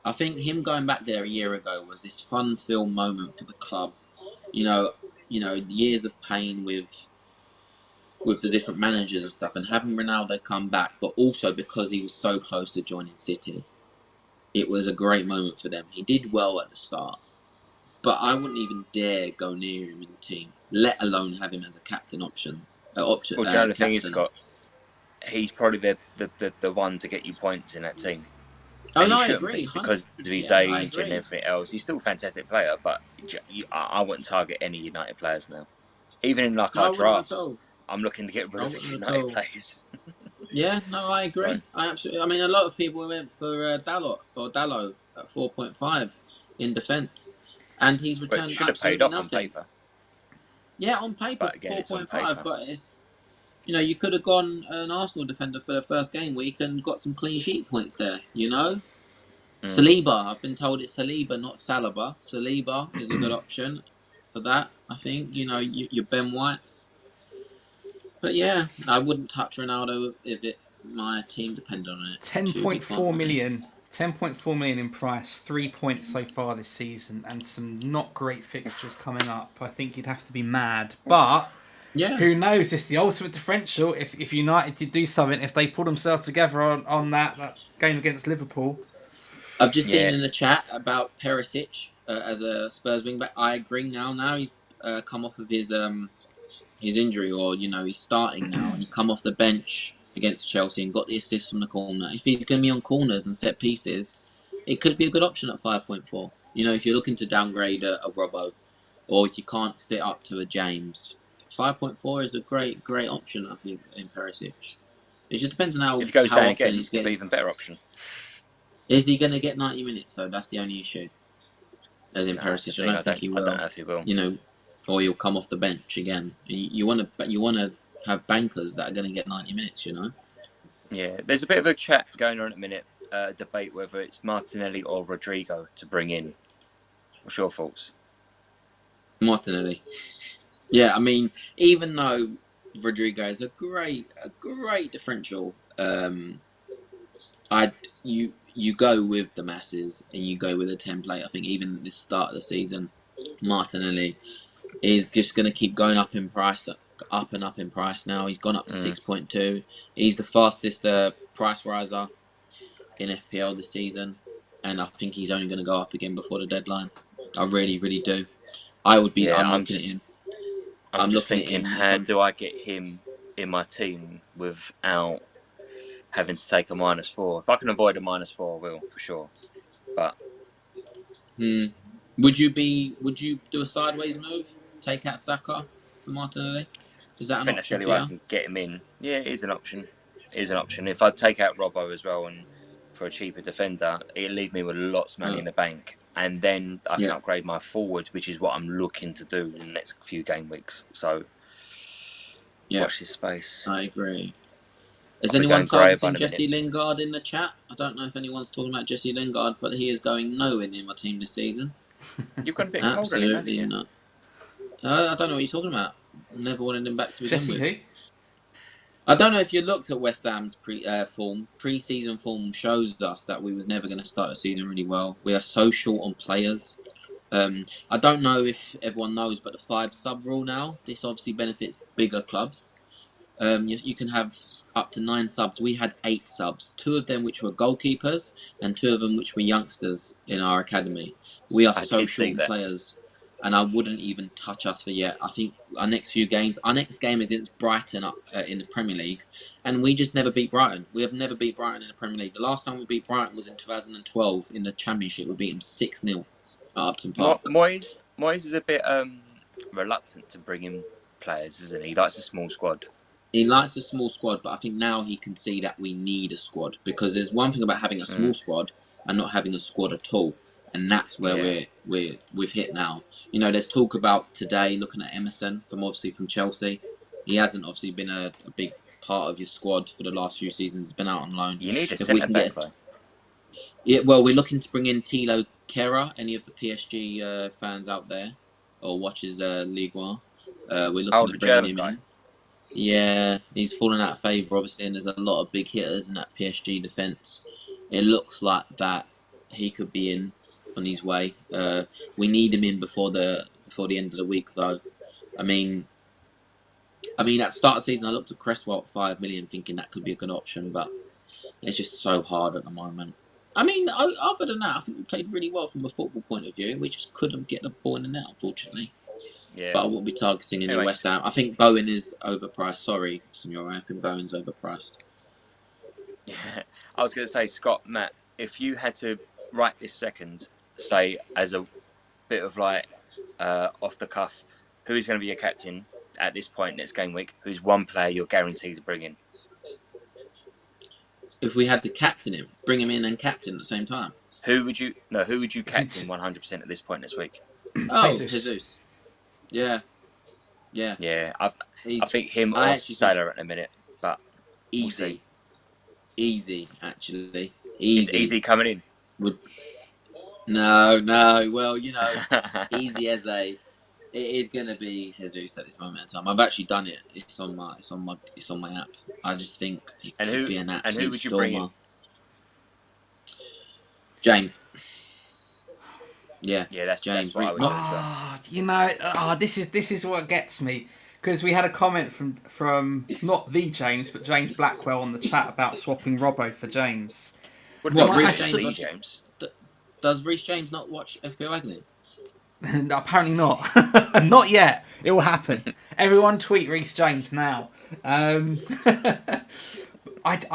I think him going back there a year ago was this fun-filled moment for the club. You know, years of pain with the different managers and stuff, and having Ronaldo come back, but also because he was so close to joining City, it was a great moment for them. He did well at the start, but I wouldn't even dare go near him in the team, let alone have him as a captain option. Well, the thing is, Scott, he's probably the one to get you points in that team. Oh, no, I agree. Because of his age and everything else, he's still a fantastic player, but I wouldn't target any United players now. Even in our drafts, I'm looking to get rid of United players. Yeah, no, I agree. I mean, a lot of people went for Dalot at 4.5 in defence, and he's returned should have paid off on paper. Yeah, on paper, But again, 4.5, but it's... You know, you could have gone an Arsenal defender for the first game week and got some clean sheet points there, you know? Saliba, I've been told it's Saliba, not Saliba. Saliba is a good option for that, I think. You know, your Ben Whites. But yeah, I wouldn't touch Ronaldo if my team depended on it. 10.4 million. 10.4 million in price, 3 points so far this season, and some not great fixtures coming up. I think you'd have to be mad. But who knows? It's the ultimate differential. If United did do something, if they pull themselves together on that game against Liverpool. I've just seen in the chat about Perisic as a Spurs wingback. I agree now. Now he's come off of his injury, or you know, he's starting now, and he come off the bench against Chelsea and got the assist from the corner. If he's going to be on corners and set pieces, it could be a good option at 5.4. You know, if you're looking to downgrade a Robbo, or if you can't fit up to a James, 5.4 is a great option, I think, in Perisic. It just depends on how. If he goes how down often again, he's it'll be even better option. Is he going to get 90 minutes? So that's the only issue. As in Perisic, I don't think he will. I don't know if he will. You know, or he'll come off the bench again. You want to have bankers that are going to get 90 minutes. You know. Yeah, there's a bit of a chat going on at the minute. Debate whether it's Martinelli or Rodrigo to bring in. What's your thoughts? Martinelli. Yeah, I mean, even though Rodrigo is a great differential, you go with the masses and you go with a template. I think even at the start of the season, Martinelli is just going to keep going up in price, up and up in price now. He's gone up to 6.2. He's the fastest price riser in FPL this season, and I think he's only going to go up again before the deadline. I really do. I would be. Yeah, I'm looking at him. I'm just thinking, how do I get him in my team without having to take a -4? If I can avoid a -4, I will, for sure. But would you do a sideways move? Take out Saka for Martinelli? Is that an option? I think that's the only way I can get him in. Yeah, it is an option. It is an option. If I take out Robbo as well and for a cheaper defender, it'll leave me with lots of money in the bank. And then I can upgrade my forward, which is what I'm looking to do in the next few game weeks. So watch this space. I agree. Is anyone targeting Jesse Lingard in the chat? I don't know if anyone's talking about Jesse Lingard, but he is going nowhere near my team this season. You've got a bit cold on him, haven't you? Not. I don't know what you're talking about. Never wanted him back to begin with. Who? I don't know if you looked at West Ham's pre-season form shows us that we was never going to start the season really well. We are so short on players. I don't know if everyone knows, but the 5 sub rule now, this obviously benefits bigger clubs. You can have up to 9 subs. We had 8 subs, 2 of them which were goalkeepers and 2 of them which were youngsters in our academy. We are so short on players, and I wouldn't even touch us for yet. I think our next game against Brighton up in the Premier League, and we just never beat Brighton. We have never beat Brighton in the Premier League. The last time we beat Brighton was in 2012 in the Championship. We beat them 6-0 at Upton Park. Moyes is a bit reluctant to bring in players, isn't he? He likes a small squad. He likes a small squad, but I think now he can see that we need a squad, because there's one thing about having a small squad and not having a squad at all, and that's where we've hit now. You know, there's talk about today looking at Emerson from Chelsea. He hasn't obviously been a big part of your squad for the last few seasons. He's been out on loan. You need a centre back though. Yeah, well, we're looking to bring in Thilo Kehrer. Any of the PSG fans out there or watches Ligue 1? We're looking to bring him in. Yeah, he's fallen out of favour, obviously, and there's a lot of big hitters in that PSG defence. It looks like that he could be in on his way. We need him in before the end of the week, though. I mean, at the start of the season, I looked at Cresswell at 5 million, thinking that could be a good option, but it's just so hard at the moment. I mean, other than that, I think we played really well from a football point of view. We just couldn't get the ball in the net, unfortunately. Yeah. But I won't be targeting any West Ham. I think Bowen is overpriced. Sorry, Senora. I think Bowen's overpriced. Yeah. I was going to say, Scott, Matt, if you had to right this second, say, as a bit of like off the cuff, who is going to be your captain at this point next game week? Who's one player you're guaranteed to bring in? If we had to captain him, bring him in and captain at the same time. Who would you captain 100% at this point this week? Oh, Jesus. Yeah, Yeah. Yeah, I think him or Salah at the minute, but easy. Easy, actually. Is he coming in? No. Well, easy as it is gonna be Jesus at this moment in time. I've actually done it. It's on my app. I just think it could be an absolute and who would you bring in? James. Yeah, that's James. That's what I would do as well. This is what gets me. Because we had a comment from not the James, but James Blackwell on the chat about swapping Robbo for James. What Reece James? Does Reece James not watch FPL Agony? No, apparently not. Not yet. It will happen. Everyone tweet Reece James now. I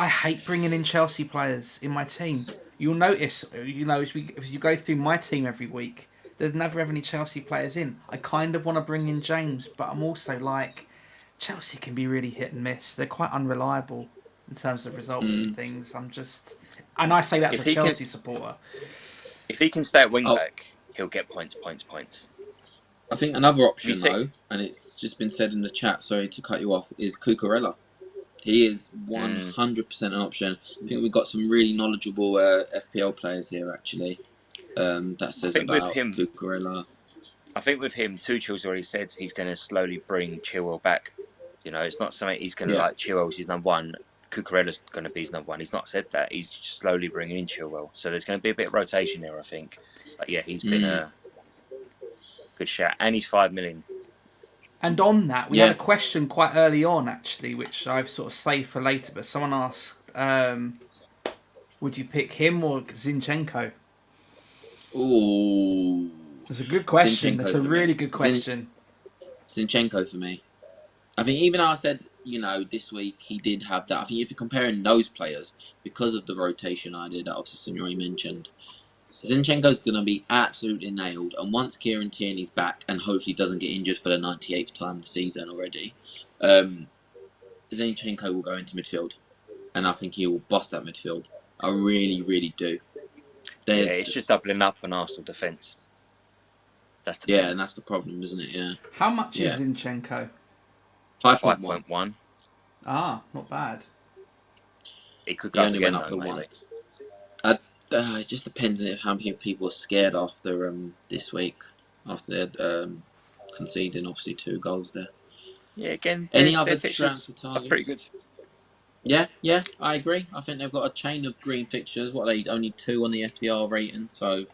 hate bringing in Chelsea players in my team. You'll notice, if you go through my team every week, there's never ever any Chelsea players in. I kind of want to bring in James, but I'm also like, Chelsea can be really hit and miss. They're quite unreliable in terms of results and things. And I say that as a Chelsea supporter. If he can stay at wing back, he'll get points. I think another option though, and it's just been said in the chat, sorry to cut you off, is Cucurella. He is 100% an option. I think we've got some really knowledgeable FPL players here, actually. That says about Cucurella. I think with him, Tuchel's already said he's going to slowly bring Chilwell back. It's not something he's going to like Chilwell's his number one. Cucurella's going to be his number one. He's not said that. He's just slowly bringing in Chilwell. So there's going to be a bit of rotation there, I think. But yeah, he's been a good shout. And he's 5 million. And on that, we had a question quite early on, actually, which I've sort of saved for later. But someone asked, would you pick him or Zinchenko? Ooh. That's a good question. That's a really good question. Zinchenko for me. I think even though I said, this week he did have that. I think if you're comparing those players, because of the rotation idea that obviously Senora mentioned, Zinchenko's going to be absolutely nailed. And once Kieran Tierney's back and hopefully doesn't get injured for the 98th time this season already, Zinchenko will go into midfield. And I think he will boss that midfield. I really, really do. It's just doubling up on Arsenal defence. That's the and that's the problem, isn't it? Yeah. How much is Zinchenko? 5.1. Ah, not bad. It could go again though, maybe. It just depends on how many people are scared after this week, after they're conceding obviously 2 goals there. Yeah, again, any other transfer targets? Are pretty good. Yeah, I agree. I think they've got a chain of green fixtures. What are they? Only 2 on the FDR rating, so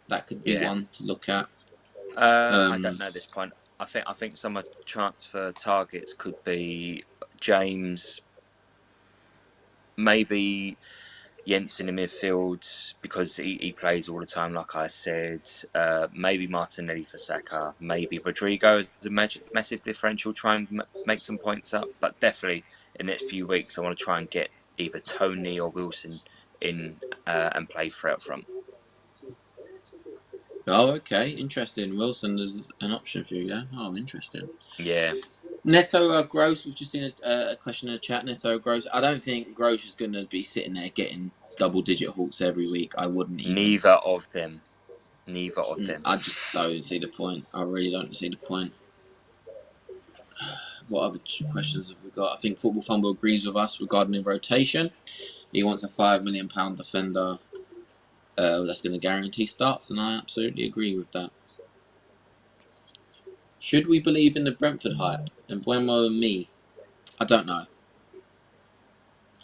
that could be one to look at. I don't know at this point. I think some of the transfer targets could be James, maybe Jensen in midfield because he plays all the time, like I said. Maybe Martinelli for Saka. Maybe Rodrigo is a massive differential. Try and make some points up, but definitely in the next few weeks, I want to try and get either Tony or Wilson in and play for out front. Oh, okay. Interesting. Wilson is an option for you, yeah? Oh, interesting. Yeah. Neto Gross, we've just seen a question in the chat. Neto Gross. I don't think Gross is going to be sitting there getting double-digit halts every week. I wouldn't even. Neither of them. I just don't see the point. I really don't see the point. What other questions have we got? I think Football Fumble agrees with us regarding the rotation. He wants a £5 million defender. That's going to guarantee starts, and I absolutely agree with that. Should we believe in the Brentford hype? And Buemo and me? I don't know.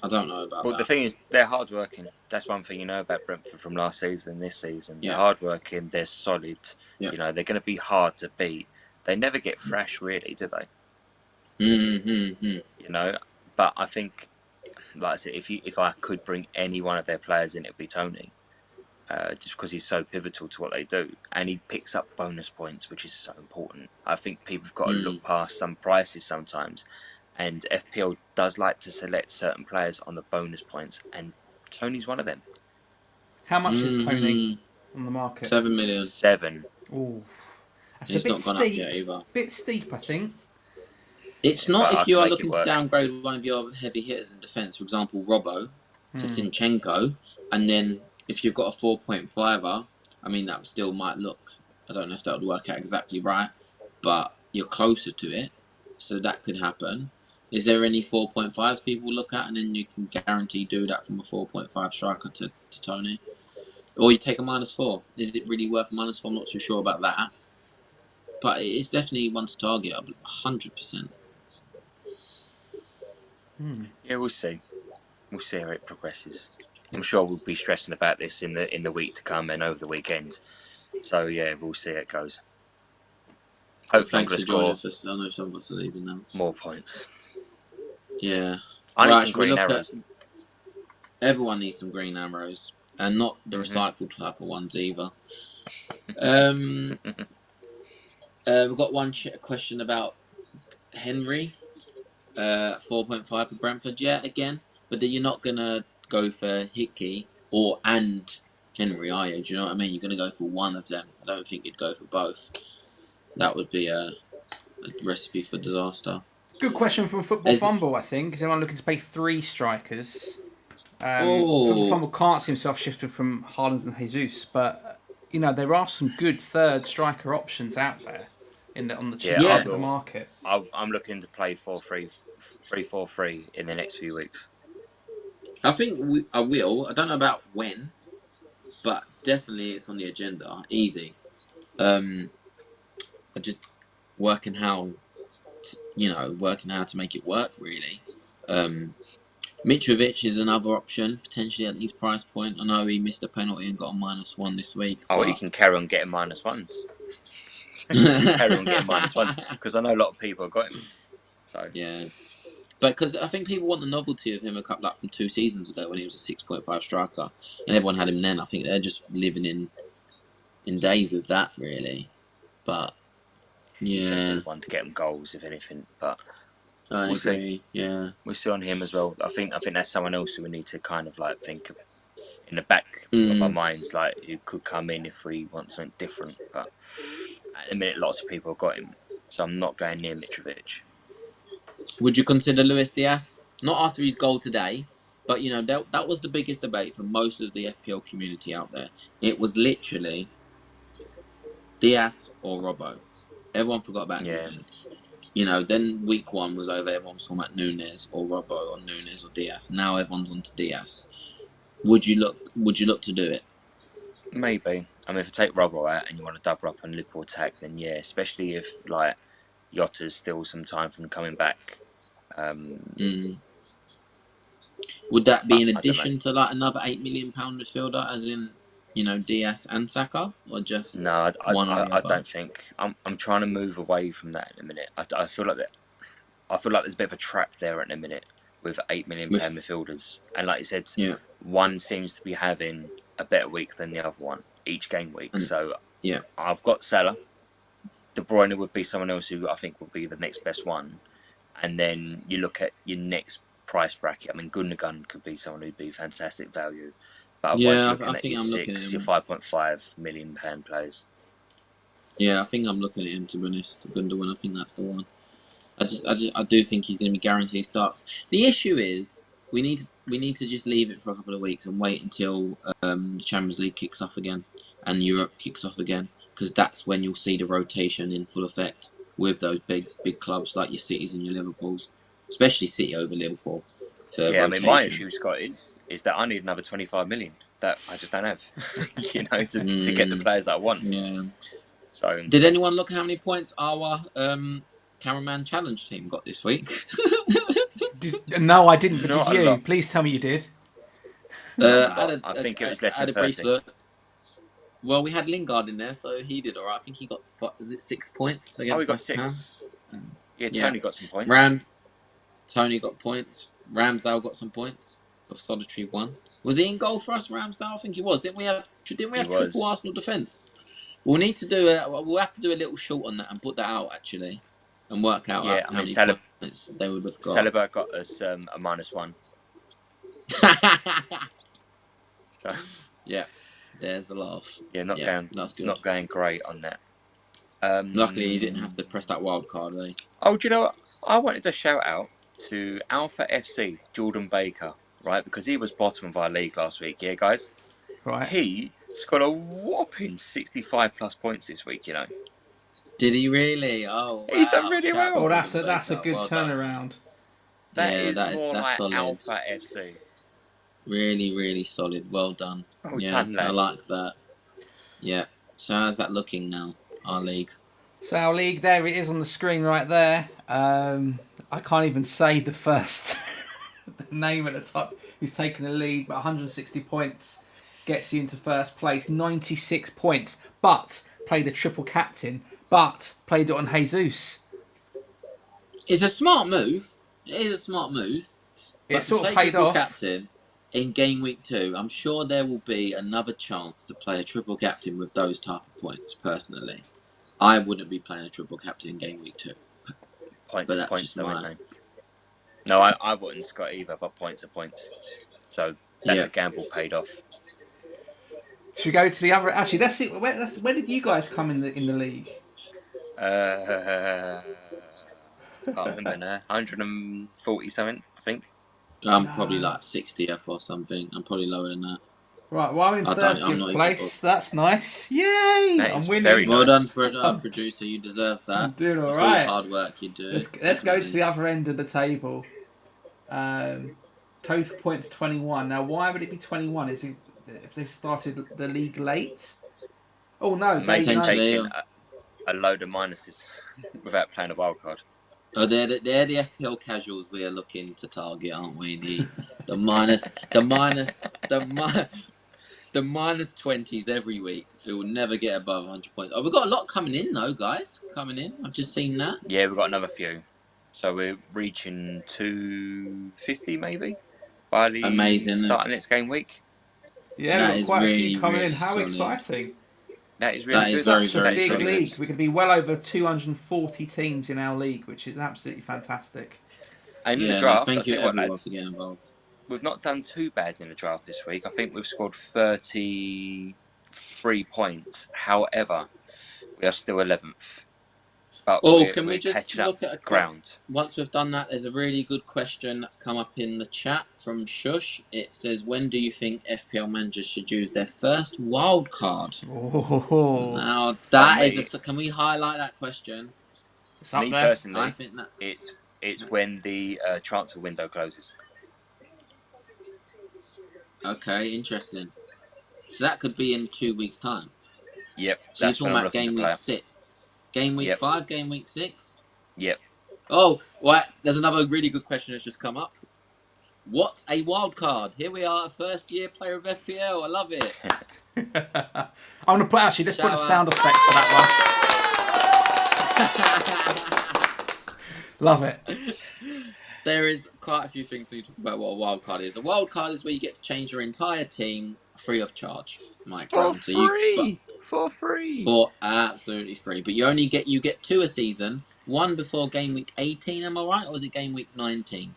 about that. Well, the thing is, they're hardworking. That's one thing you know about Brentford from last season, this season. Yeah. They're hardworking, they're solid. Yeah. They're going to be hard to beat. They never get fresh, really, do they? But I think, like I said, if I could bring any one of their players in, it'd be Tony. Just because he's so pivotal to what they do, and he picks up bonus points, which is so important. I think people have got to look past some prices sometimes, and FPL does like to select certain players on the bonus points, and Tony's one of them. How much is Tony on the market? 7 million. 7. Ooh, that's He's a bit not gone steep. up yet either. Bit steep, I think. It's not if you are looking to downgrade one of your heavy hitters in defence, for example, Robbo to Zinchenko, and then if you've got a 4.5er, I mean, that still might look, I don't know if that would work out exactly right, but you're closer to it. so that could happen. Is there any 4.5s people look at, and then you can guarantee do that from a 4.5 striker to Tony? Or you take a -4. Is it really worth a -4? I'm not too sure about that. But it's definitely one to target, 100%. Yeah, we'll see. We'll see how it progresses. I'm sure we'll be stressing about this in the week to come and over the weekend. So yeah, we'll see how it goes. Hopefully, thanks for joining us. I know someone's leaving now. More points. Yeah. I need some green arrows. Everyone needs some green arrows, and not the recycled type of ones either. We've got one question about Henry. 4.5 for Brentford, yeah, again. But then you're not gonna go for Hickey and Henry, are you? Do you know what I mean? You're gonna go for one of them. I don't think you'd go for both. That would be a recipe for disaster. Good question from Football Fumble, I think. Is anyone looking to pay 3 strikers? Football Fumble can't see himself shifting from Haaland and Jesus, but there are some good third striker options out there on the cheap end of the market. I'm looking to play 3-4-3 in the next few weeks. I think I will. I don't know about when, but definitely it's on the agenda. Easy. I just working how to make it work, really. Mitrovic is another option, potentially at his price point. I know he missed a penalty and got a -1 this week. Oh, he can carry on getting -1s. He can carry on getting -1s, because I know a lot of people have got him. So yeah. But because I think people want the novelty of him a couple from 2 seasons ago when he was a 6.5 striker, and everyone had him then. I think they're just living in days of that, really. But yeah, one to get him goals, if anything. But I agree. See. Yeah, we'll see on him as well. I think that's someone else who we need to kind of like think of in the back of our minds, like who could come in if we want something different. But at the minute, lots of people have got him, so I'm not going near Mitrovic. Would you consider Luis Diaz? Not after his goal today, but that was the biggest debate for most of the FPL community out there. It was literally Diaz or Robbo. Everyone forgot about Nunes. Then week 1 was over. Everyone was talking about Nunes or Robbo or Nunes or Diaz. Now everyone's on to Diaz. Would you look to do it? Maybe. I mean, if you take Robbo out and you want to double up on Liverpool attack, then yeah, especially if like Yotta's still some time from coming back. Would that be in addition to like another £8 million midfielder, as in Diaz and Saka, or just no? I don't think. I'm trying to move away from that in a minute. I feel like that. I feel like there's a bit of a trap there at the minute with £8 million midfielders, and like you said, one seems to be having a better week than the other one each game week. So I've got Salah. De Bruyne would be someone else who I think would be the next best one, and then you look at your next price bracket. I mean, Gundogan could be someone who'd be fantastic value, but otherwise looking at your your £5.5 million players. Yeah, I think I'm looking at him, to be honest. Gundogan, I think that's the one. I do think he's going to be guaranteed starts. The issue is we need to just leave it for a couple of weeks and wait until the Champions League kicks off again and Europe kicks off again, because that's when you'll see the rotation in full effect with those big clubs like your Cities and your Liverpools, especially City over Liverpool. I mean, my issue, Scott, is that I need another 25 million that I just don't have, to get the players that I want. Yeah. So, did anyone look at how many points our Cameraman Challenge team got this week? No, I didn't. But did you? Please tell me you did. I think it was less than 30. Well, we had Lingard in there, so he did all right. I think he got 6 points against West Ham. Yeah, Tony got some points. Tony got points. Ramsdale got some points of solitary 1. Was he in goal for us, Ramsdale? I think he was. Didn't we have triple Arsenal defence? We'll need to do we'll have to do a little short on that and put that out actually, and work out how many points they would have got. Saliba got us a -1. So, yeah, there's the laugh. Yeah, that's good. Not going great on that. Luckily, you didn't have to press that wild card, eh? Oh, do you know what? I wanted to shout out to Alpha FC, Jordan Baker, right? Because he was bottom of our league last week, yeah, guys? Right. He scored a whopping 65+ points this week, Did he really? Oh, wow. He's done really well. Oh, that's a good turnaround. That is that's like solid. Alpha FC. Really, really solid. Well done. Done, lad. I like that. Yeah. So how's that looking now, our league? So our league, there it is on the screen right there. I can't even say the first name at the top who's taken the lead, but 160 points gets you into first place. 96 points, but played a triple captain, but played it on Jesus. It's a smart move. It is a smart move. It sort of paid off. Captain in game week 2, I'm sure there will be another chance to play a triple captain with those type of points. Personally, I wouldn't be playing a triple captain in game week 2. Points are points, though, isn't they? No, I wouldn't, Scott, either, but points are points. So that's a gamble paid off. Should we go to the other? Actually, let's see. Where did you guys come in the league? Can't remember now. 140 something, I think. I'm probably like 60th or something. I'm probably lower than that. Right, well, I'm in 30th place. That's nice. Yay! I'm winning. Very well nice. done, producer. You deserve that. I'm doing all right. Hard work you do. Let's go to the other end of the table. Total points 21. Now, why would it be 21? Is it if they started the league late? Oh no, they've taken a load of minuses without playing a wild card. Oh, they're the FPL casuals we are looking to target, aren't we? The minus 20s every week. We will never get above 100 points. Oh, we've got a lot coming in though, guys. Coming in. I've just seen that. Yeah, we've got another few. So we're reaching 250 maybe by the starting next game week. Yeah, we've got quite a few coming in. How exciting! That is really good. Very, such a big solid league. We could be well over 240 teams in our league, which is absolutely fantastic. And in the draft, thank you everyone for getting involved. We've not done too bad in the draft this week. I think we've scored 33 points. However, we are still 11th. But can we just look at ground? Once we've done that, there's a really good question that's come up in the chat from Shush. It says, when do you think FPL managers should use their first wild card? Oh. Now, that is can we highlight that question? Me personally, I think that it's when the transfer window closes. Okay, interesting. So that could be in 2 weeks' time. Yep. So you're talking about game week 6. Game week 5, game week 6? Yep. Oh, right. There's another really good question that's just come up. What's a wild card? Here we are, first year player of FPL. I love it. I'm going to put, let's put a sound effect for that one. Love it. There is quite a few things when you talk about what a wild card is. A wild card is where you get to change your entire team free of charge, Mike. For free. For absolutely free. But you get 2 a season. One before game week 18, am I right? Or was it game week 19?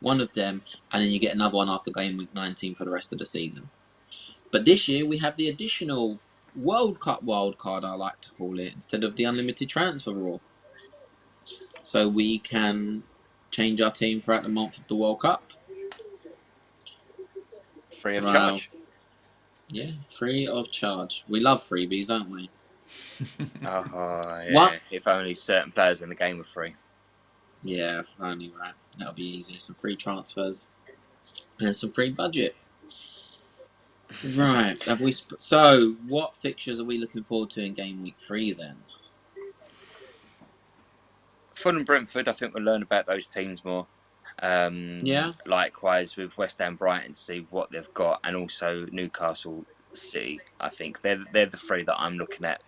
One of them, and then you get another one after game week 19 for the rest of the season. But this year we have the additional World Cup wild card, I like to call it, instead of the unlimited transfer rule. So we can change our team throughout the month of the World Cup. Free of charge. Yeah, free of charge. We love freebies, don't we? Oh, yeah. What? If only certain players in the game were free. Yeah, if only, right. That'll be easy. Some free transfers and some free budget. Right. So, what fixtures are we looking forward to in game week 3 then? Fulham Brentford, I think we'll learn about those teams more. Likewise with West Ham Brighton to see what they've got, and also Newcastle City. I think they're the 3 that I'm looking at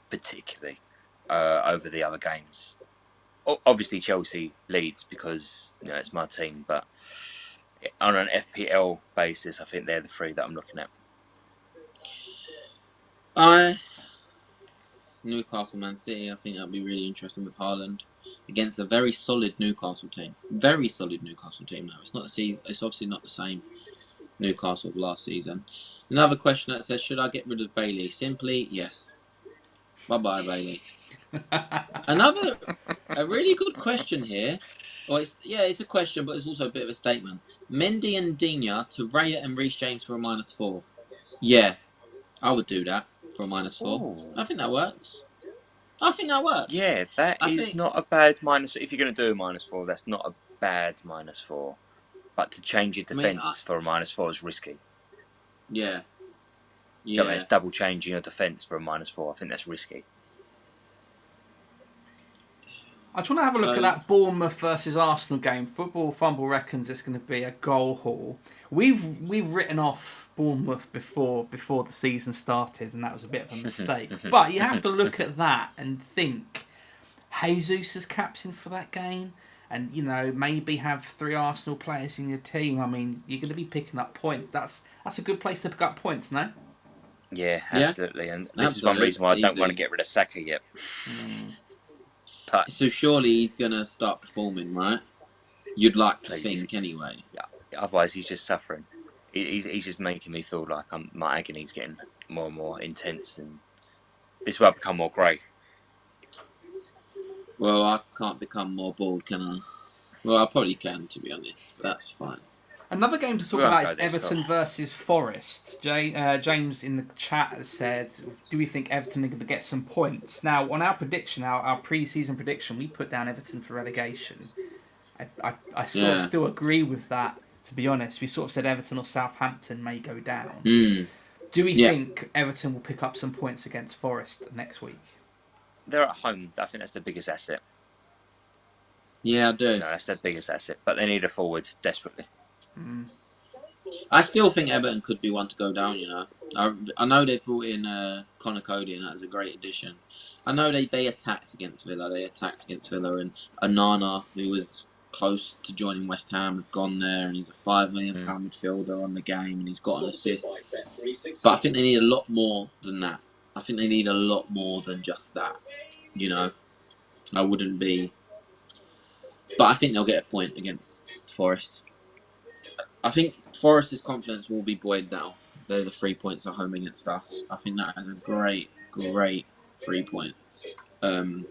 particularly over the other games. Obviously Chelsea leads because it's my team, but on an FPL basis, I think they're the 3 that I'm looking at. Newcastle Man City, I think that'll be really interesting with Haaland against a very solid Newcastle team. Very solid Newcastle team now. It's obviously not the same Newcastle of last season. Another question that says, should I get rid of Bailey? Simply, yes. Bye-bye, Bailey. A really good question here. It's a question, but it's also a bit of a statement. Mendy and Digne to Raya and Reece James for a -4. Yeah, I would do that for a -4. Ooh. I think that works. I think that works. Yeah, that is not a bad minus. If you're going to do a -4, that's not a bad -4. But to change your defence for a -4 is risky. Yeah. Yeah. It's double changing your defence for a -4. I think that's risky. I just want to have a look at that Bournemouth versus Arsenal game. Football Fumble reckons it's going to be a goal haul. We've written off Bournemouth before the season started, and that was a bit of a mistake. But you have to look at that and think, Jesus is captain for that game, and maybe have 3 Arsenal players in your team. I mean, you're going to be picking up points. That's a good place to pick up points, no? Yeah, absolutely. And this is one reason why I don't want to get rid of Saka yet. So surely he's going to start performing, right? You'd like to think, anyway. Yeah. Otherwise, he's just suffering. He's just making me feel like my agony's getting more and more intense, and this will become more grey. Well, I can't become more bored, can I? Well, I probably can, to be honest. But that's fine. Another game to talk about is Everton versus Forest. James in the chat has said, do we think Everton are going to get some points? Now, on our prediction, our pre-season prediction, we put down Everton for relegation. I sort of still agree with that, to be honest. We sort of said Everton or Southampton may go down. Do we think Everton will pick up some points against Forest next week? They're at home. I think that's the biggest asset. Yeah, I do. No, that's their biggest asset. But they need a forward desperately. I still think Everton could be one to go down, I know they've brought in Connor Cody, and that was a great addition. I know they attacked against Villa. And Onana, who was close to joining West Ham, has gone there, and he's a £5 million midfielder on the game, and he's got an assist. But I think they need a lot more than that. I think they need a lot more than just that. I wouldn't be... But I think they'll get a point against Forest. I think Forest's confidence will be buoyed down. They're the 3 points at home against us. I think that is a great 3 points. But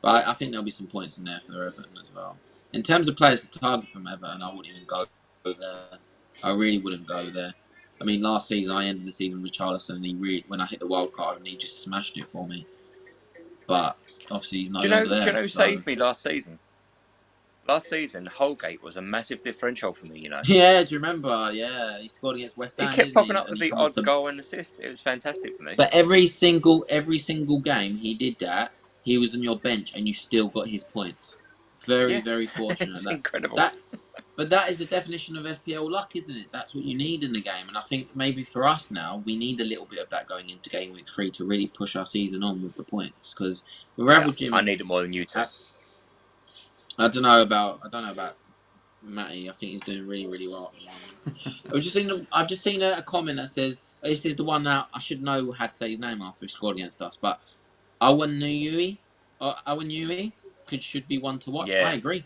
I think there'll be some points in there for Everton as well. In terms of players to target from Everton, I wouldn't even go there. I really wouldn't go there. I mean, last season, I ended the season with Richarlison, and when I hit the wild card, and he just smashed it for me. But obviously, he's not over there. Do you know who saved me last season? Last season, Holgate was a massive differential for me, Yeah, do you remember? Yeah, he scored against West Ham. He kept popping up with the odd goal and assist. It was fantastic for me. But every single game he did that, he was on your bench and you still got his points. Very, very fortunate. It's incredible. But that is the definition of FPL luck, isn't it? That's what you need in the game. And I think maybe for us now, we need a little bit of that going into Gameweek 3 to really push our season on with the points. Because we're averaging... I need it more than you two. I don't know about Matty. I think he's doing really, really well. I've just seen a comment that says, this is the one that I should know how to say his name after he scored against us, but Awanui should be one to watch. Yeah. I agree.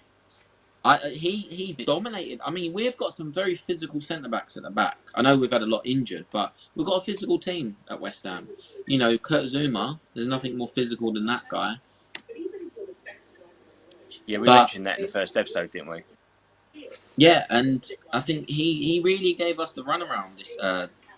He dominated. I mean, we've got some very physical centre-backs at the back. I know we've had a lot injured, but we've got a physical team at West Ham. Kurt Zouma, there's nothing more physical than that guy. Yeah, we mentioned that in the first episode, didn't we? Yeah, and I think he really gave us the runaround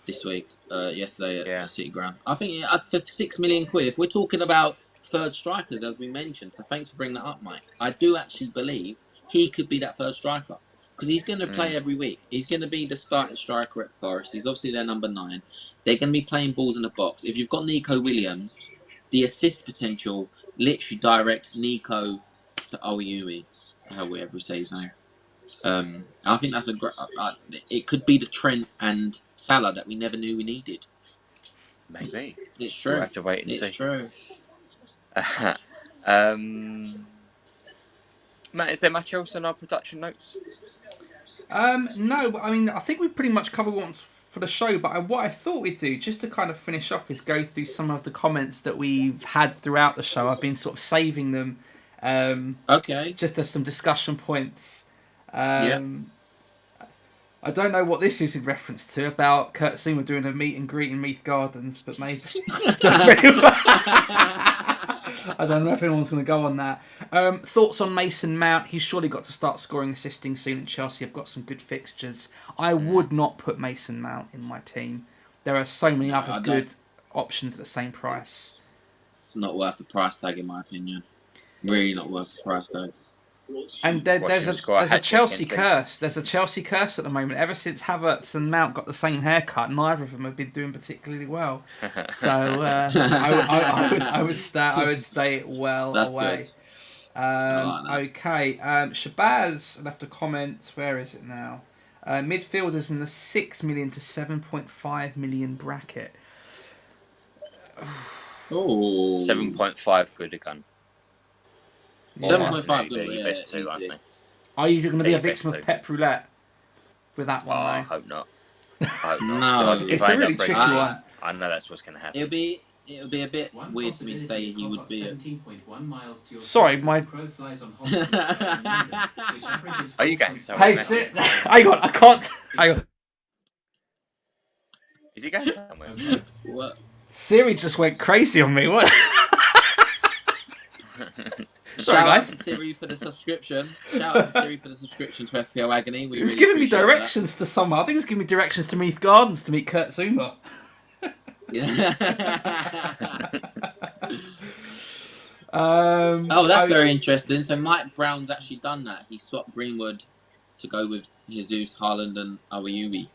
this week, yesterday at City Ground. I think for £6 million, if we're talking about third strikers, as we mentioned, so thanks for bringing that up, Mike. I do actually believe he could be that third striker because he's going to play every week. He's going to be the starting striker at Forest. He's obviously their number 9. They're going to be playing balls in the box. If you've got Nico Williams, the assist potential, literally direct Nico to Oyumi, however we say his name. I think that's a great... it could be the Trent and Salah that we never knew we needed. Maybe. It's true. We'll have to wait and see. It's true. Matt, is there much else on our production notes? No, I mean, I think we pretty much covered once for the show, but what I thought we'd do, just to kind of finish off, is go through some of the comments that we've had throughout the show. I've been sort of saving them just as some discussion points. I don't know what this is in reference to about Kurt Zuma doing a meet and greet in Meath Gardens, but maybe I don't know if anyone's going to go on that. Thoughts on Mason Mount? He's surely got to start scoring, assisting soon at Chelsea. Have got some good fixtures. I would not put Mason Mount in my team. There are so many other good options at the same price. It's not worth the price tag, in my opinion. Really not worth the price tags. And there's a Chelsea curse. There's a Chelsea curse at the moment. Ever since Havertz and Mount got the same haircut, neither of them have been doing particularly well. So I would stay well That's away. Good. Okay. Shabazz left a comment. Where is it now? Midfielders in the 6 million to 7.5 million bracket. Oh, 7.5 good again. 7.5 good. Your best two, aren't they? Are you going to be a victim of Pep Roulette with that one? I though? hope not. I hope not. No, So it's a really tricky one. I know that's what's going to happen. It'll be a bit weird for me to say he would be. Sorry, my. Are you going somewhere? Hey, sit. Hang on, I can't. Hang on. Is he going somewhere? What? Siri just went crazy on me. What? Sorry, Shout guys. out to Siri for the subscription. Shout out to Siri for the subscription to FPL Agony. He was giving me directions to someone. I think he was giving me directions to Meath Gardens to meet Kurt Zuma. That's very interesting. So Mike Brown's actually done that. He swapped Greenwood to go with Jesus, Haaland, and Awayumi.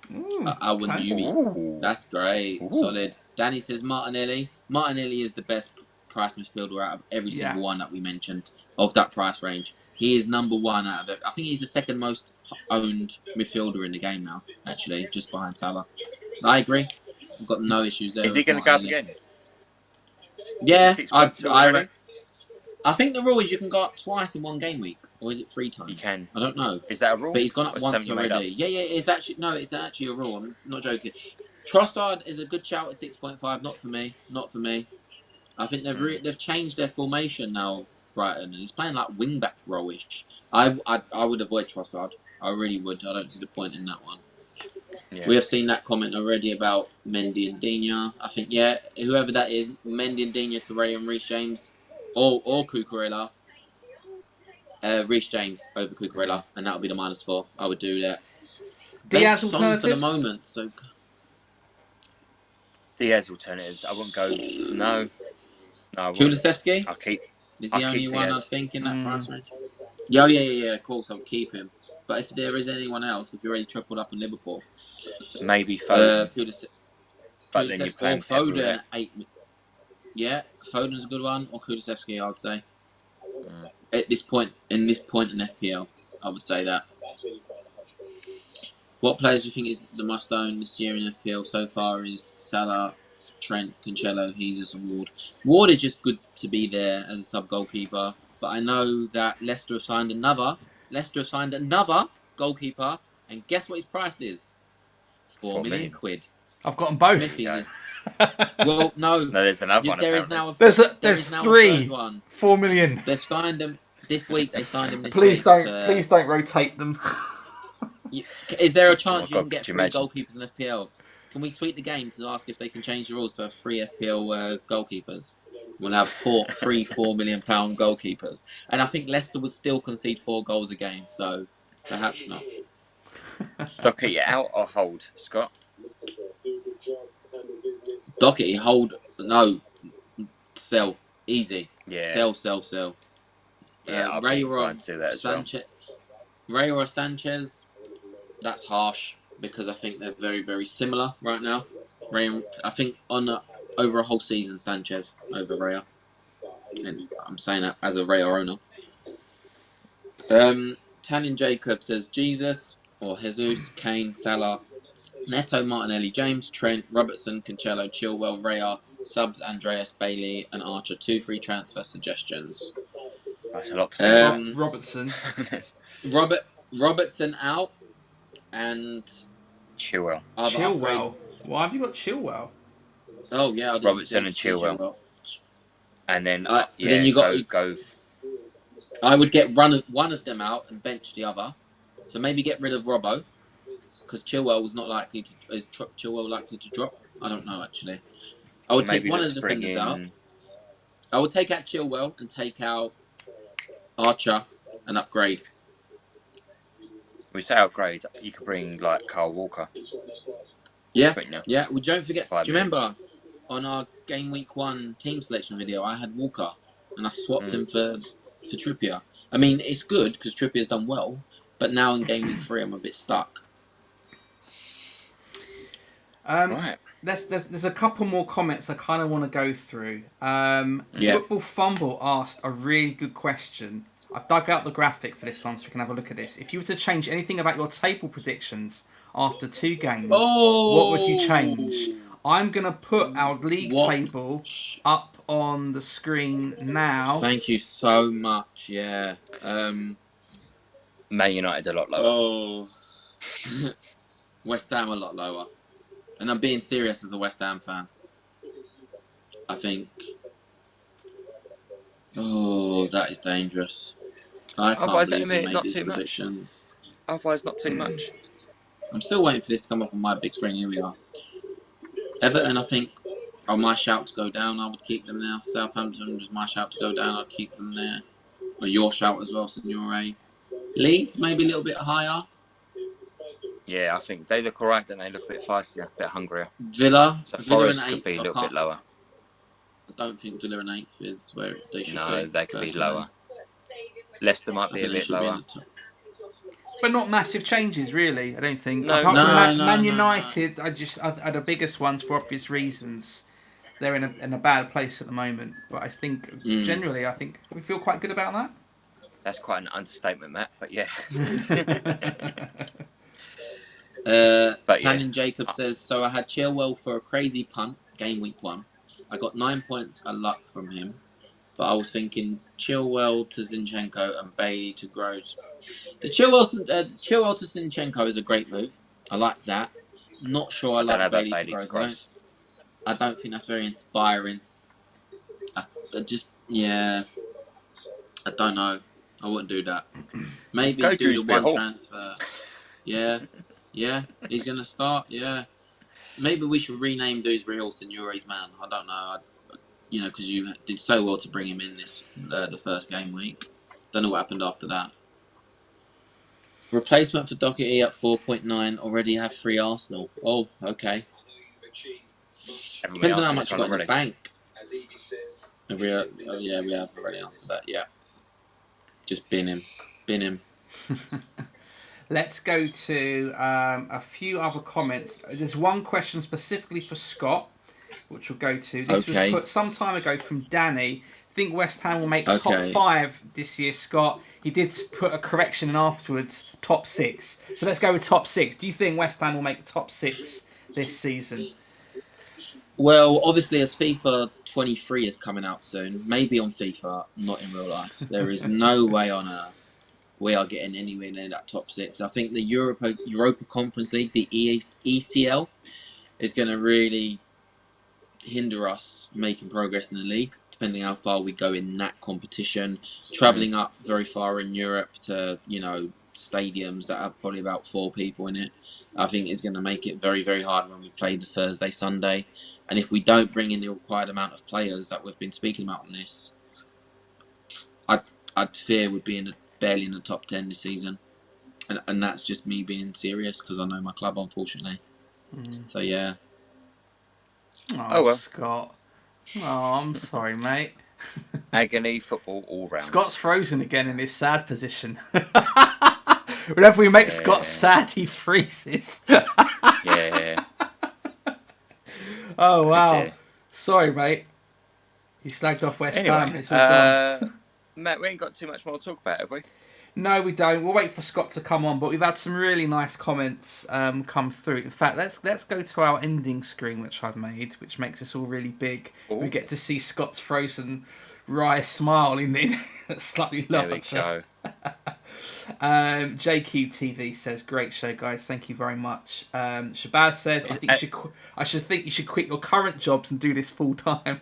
That's great. Ooh. Solid. Danny says Martinelli. Martinelli is the best price midfielder out of every single one that we mentioned of that price range. He is number one out of it. I think he's the second most owned midfielder in the game now, actually, just behind Salah. I agree. I've got no issues there. Is he going to go up again? Yeah, I think the rule is you can go up twice in one game week, or is it 3 times? You can. I don't know. Is that a rule? But he's gone up once already. Yeah, it's actually a rule. I'm not joking. Trossard is a good shout at 6.5. Not for me. I think they've changed their formation now, Brighton, and he's playing like wing back rowish. I would avoid Trossard. I really would. I don't see the point in that one. Yeah. We have seen that comment already about Mendy and Digne. I think whoever that is, Mendy and Digne to Ray and Reece James, or Cucurella. Reece James over Cucurella, and that'll be the -4. I would do that. Diaz alternatives for the moment. So Diaz alternatives. I wouldn't go. No. Kulusevski? I'll keep. Is the only one I think in that price range? Yeah. Of course, I'll keep him. But if there is anyone else, if you're already tripled up in Liverpool, maybe Foden. But then you're playing Foden at 8. Yeah, Foden's a good one, or Kulusevski, I would say. At this point in FPL, I would say that. What players do you think is the must-own this year in FPL so far is Salah, Trent, Cancelo, Jesus and Ward. Ward is just good to be there as a sub-goalkeeper, but I know that Leicester have signed another goalkeeper, and guess what his price is? 4 million quid. I've got them both. Well, no. There's another one. There's 3. 4 million. They've signed them this week. They signed them this week. Please don't rotate them. Is there a chance you can get 3 goalkeepers in FPL? Can we tweet the game to ask if they can change the rules to have 3 FPL goalkeepers? We'll have 3 £4 million goalkeepers. And I think Leicester would still concede 4 goals a game, so perhaps not. Doherty, out or hold, Scott? Doherty, hold. No. Sell. Easy. Yeah. Sell. Yeah, I'll be inclined to do that as well. Ray or Sanchez, that's harsh because I think they're very, very similar right now. I think over a whole season, Sanchez over Raya. And I'm saying that as a Raya owner. Tanyan Jacob says Jesus or Jesus, Kane, Salah, Neto, Martinelli, James, Trent, Robertson, Cancelo, Chilwell, Raya, subs, Andreas, Bailey, and Archer. 2 free transfer suggestions. That's a lot to Robertson. Robertson out and Chilwell. Why have you got Chilwell? Oh yeah, Robertson and Chilwell. And then then you got go. I would get one of them out and bench the other. So maybe get rid of Robbo because Chilwell was not likely to. Is Chilwell likely to drop? I don't know actually. I would take one of the defenders out. I would take out Chilwell and take out Archer and upgrade. We say upgrade. You could bring like Kyle Walker. Yeah. Well, don't forget. Do you remember? on our Game Week 1 team selection video, I had Walker, and I swapped him for Trippier. I mean, it's good because Trippier's done well, but now in Game Week 3, I'm a bit stuck. Right. There's a couple more comments I kind of want to go through. Football Fumble asked a really good question. I've dug out the graphic for this one so we can have a look at this. If you were to change anything about your table predictions after 2 games, what would you change? I'm going to put our league table up on the screen now. Thank you so much, yeah. Man United a lot lower. Oh. West Ham a lot lower. And I'm being serious as a West Ham fan. I think... Oh, that is dangerous. I can't believe we made these predictions. Otherwise, not too much. I'm still waiting for this to come up on my big screen. Here we are. Everton, I think, are my shout to go down. I would keep them now. Southampton was my shout to go down. I'd keep them there. Or your shout as well, Senora. Leeds, maybe a little bit higher. Yeah, I think they look alright, and they look a bit feistier, a bit hungrier. Villa. So Forest could be a little bit lower. I don't think Villa in 8th is where they should be. No, they could be lower. Leicester might be a bit lower. But not massive changes, really, I don't think. No, Man United, are the biggest ones for obvious reasons. They're in a bad place at the moment. But I think, generally, we feel quite good about that. That's quite an understatement, Matt, but yeah. Tannen Jacob says, so I had Chilwell for a crazy punt, Game Week 1. I got 9 points of luck from him. But I was thinking Chilwell to Zinchenko and Bailey to Groves. The Chilwell to Zinchenko is a great move. I like that. Not sure I like Bailey to Groves. I don't think that's very inspiring. I don't know. I wouldn't do that. Maybe do the one transfer. Yeah. He's going to start. Yeah. Maybe we should rename Dewsbury Hall Signore's man. I don't know. Because you did so well to bring him in the first game week. Don't know what happened after that. Replacement for Doherty at 4.9. Already have 3 Arsenal. Oh, okay. Depends on how much you got in the bank. We have already answered that. Yeah. Just bin him. Let's go to a few other comments. There's one question specifically for Scott, which we'll go to. This was put some time ago from Danny. Think West Ham will make top 5 this year, Scott. He did put a correction in afterwards, top 6. So let's go with top 6. Do you think West Ham will make top 6 this season? Well, obviously, as FIFA 23 is coming out soon, maybe on FIFA, not in real life, there is no way on earth we are getting anywhere near that top 6. I think the Europa Conference League, the ECL, is going to really hinder us making progress in the league, depending how far we go in that competition. Travelling up very far in Europe to, stadiums that have probably about 4 people in it, I think is going to make it very, very hard when we play the Thursday, Sunday. And if we don't bring in the required amount of players that we've been speaking about on this, I'd fear we'd be barely in the top 10 this season. And that's just me being serious because I know my club, unfortunately. So, yeah. Oh, well. Scott. Oh, I'm sorry, mate. Agony football all round. Scott's frozen again in his sad position. Whenever we make Scott sad, he freezes. Yeah. Oh, wow. Sorry, mate. You slagged off West Ham. It's all gone. Matt, we ain't got too much more to talk about, have we? No, we don't. We'll wait for Scott to come on, but we've had some really nice comments come through. In fact, let's go to our ending screen, which I've made, which makes us all really big. Ooh. We get to see Scott's frozen wry smile in slightly larger. There we go. JQTV says, "Great show, guys. Thank you very much." Shabazz says, "I think you should quit your current jobs and do this full time."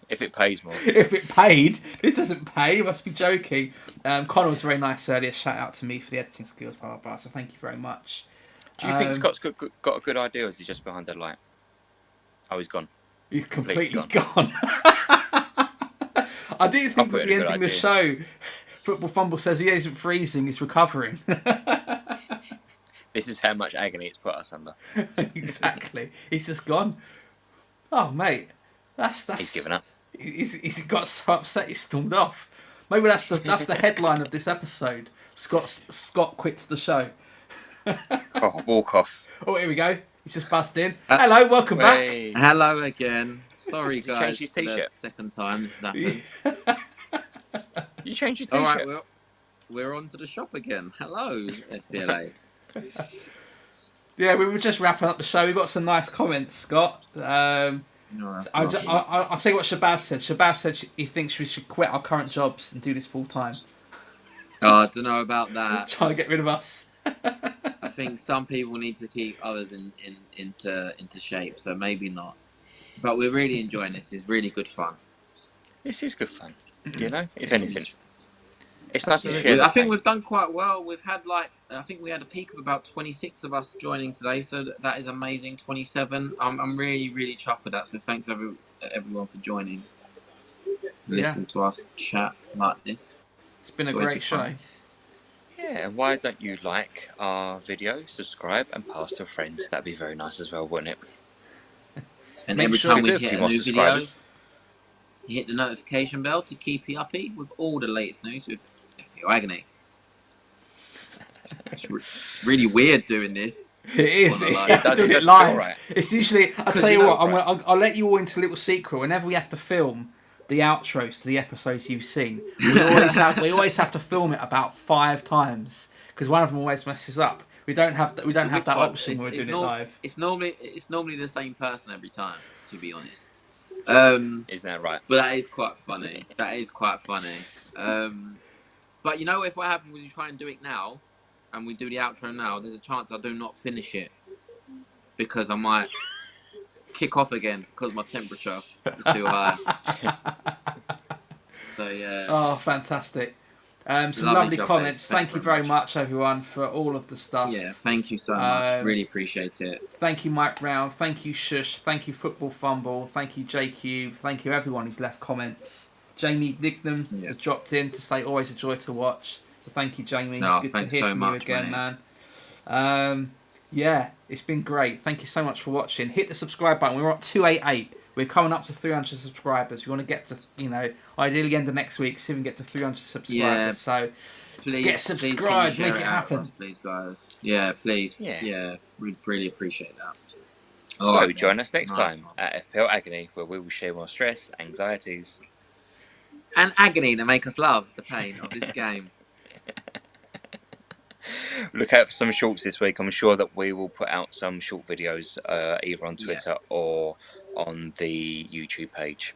If it pays more. If it paid. This doesn't pay. You must be joking. Connor was very nice earlier. Shout out to me for the editing skills, blah, blah, blah. So thank you very much. Do you think Scott's got a good idea, or is he just behind the light? Oh, he's gone. He's completely gone. I do think at the ending of the show, Football Fumble says he isn't freezing, he's recovering. This is how much agony it's put us under. Exactly. He's just gone. Oh, mate. That's... He's given up. He's got so upset he stormed off. Maybe that's the headline of this episode. Scott quits the show. Walk off. Oh, here we go. He's just buzzed in. Hello, welcome back. Hello again. Sorry, guys. You changed his t-shirt. The second time this has happened. You changed your t-shirt. All right, well, we're on to the shop again. Hello, FPLA. Yeah, we were just wrapping up the show. We got some nice comments, Scott. I'll tell you what Shabazz said. Shabazz said he thinks we should quit our current jobs and do this full time. I don't know about that. Trying to get rid of us. I think some people need to keep others into shape, so maybe not. But we're really enjoying this. It's really good fun. This is good fun. You know, if anything. It's nice to share. I think we've done quite well. We've had I think we had a peak of about 26 of us joining today, so that is amazing. 27. I'm really, really chuffed with that. So thanks everyone for joining. Listen to us chat like this. It's been a great show. Yeah, and why don't you like our video, subscribe, and pass to friends? That'd be very nice as well, wouldn't it? And every time we hit a new video, you hit the notification bell to keep you uppy with all the latest news with FPL Agony. It's really weird doing this. It is. Doing it live. Right. It's usually. I'll tell you what. I'll let you all into a little secret. Whenever we have to film the outros to the episodes you've seen, we always have to film it about 5 times because one of them always messes up. We don't have that option when we're doing it live. It's normally the same person every time, to be honest. Isn't that right? But that is quite funny. But you know, if what happens when you try and do it now, and we do the outro now, there's a chance I do not finish it because I might kick off again because my temperature is too high. So yeah. Oh, fantastic. Some lovely comments. Thank you very much, everyone, for all of the stuff. Yeah, thank you so much. Really appreciate it. Thank you, Mike Brown. Thank you, Shush. Thank you, Football Fumble. Thank you, JQ. Thank you, everyone who's left comments. Jamie Dignam has dropped in to say always a joy to watch. So thank you, Jamie. Good to hear from you again, man. Yeah, it's been great. Thank you so much for watching. Hit the subscribe button. We're at 288. We're coming up to 300 subscribers. We want to get to, ideally end of next week, see if we can get to 300 subscribers. Yeah, so please, get subscribed, make it happen. Us, please, guys. Yeah, please. Yeah, we'd really appreciate that. So join us next time at FPL Agony, where we will share more stress, anxieties, and agony to make us love the pain of this game. Look out for some shorts this week. I'm sure that we will put out some short videos either on Twitter or on the YouTube page.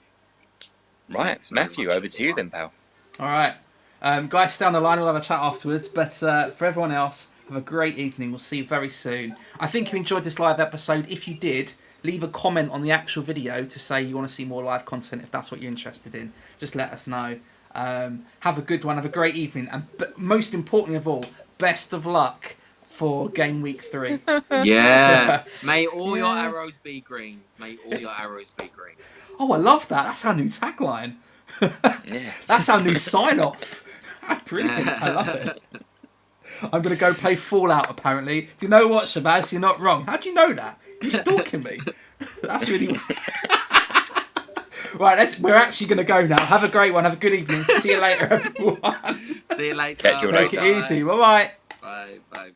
Right, Matthew, over to you then, pal. All right. Guys, stay on the line. We'll have a chat afterwards. But for everyone else, have a great evening. We'll see you very soon. I think you enjoyed this live episode. If you did, leave a comment on the actual video to say you want to see more live content if that's what you're interested in. Just let us know. Have a good one. Have a great evening. And most importantly of all, best of luck for Game Week 3. Yeah. May all your arrows be green. May all your arrows be green. Oh, I love that. That's our new tagline. Yeah. That's our new sign-off. Brilliant. I love it. I'm going to go play Fallout, apparently. Do you know what, Shabazz? You're not wrong. How do you know that? You're stalking me. That's really... Right, we're actually going to go now. Have a great one. Have a good evening. See you later, everyone. See you later. Catch you later. Take it easy. Bye-bye. Bye.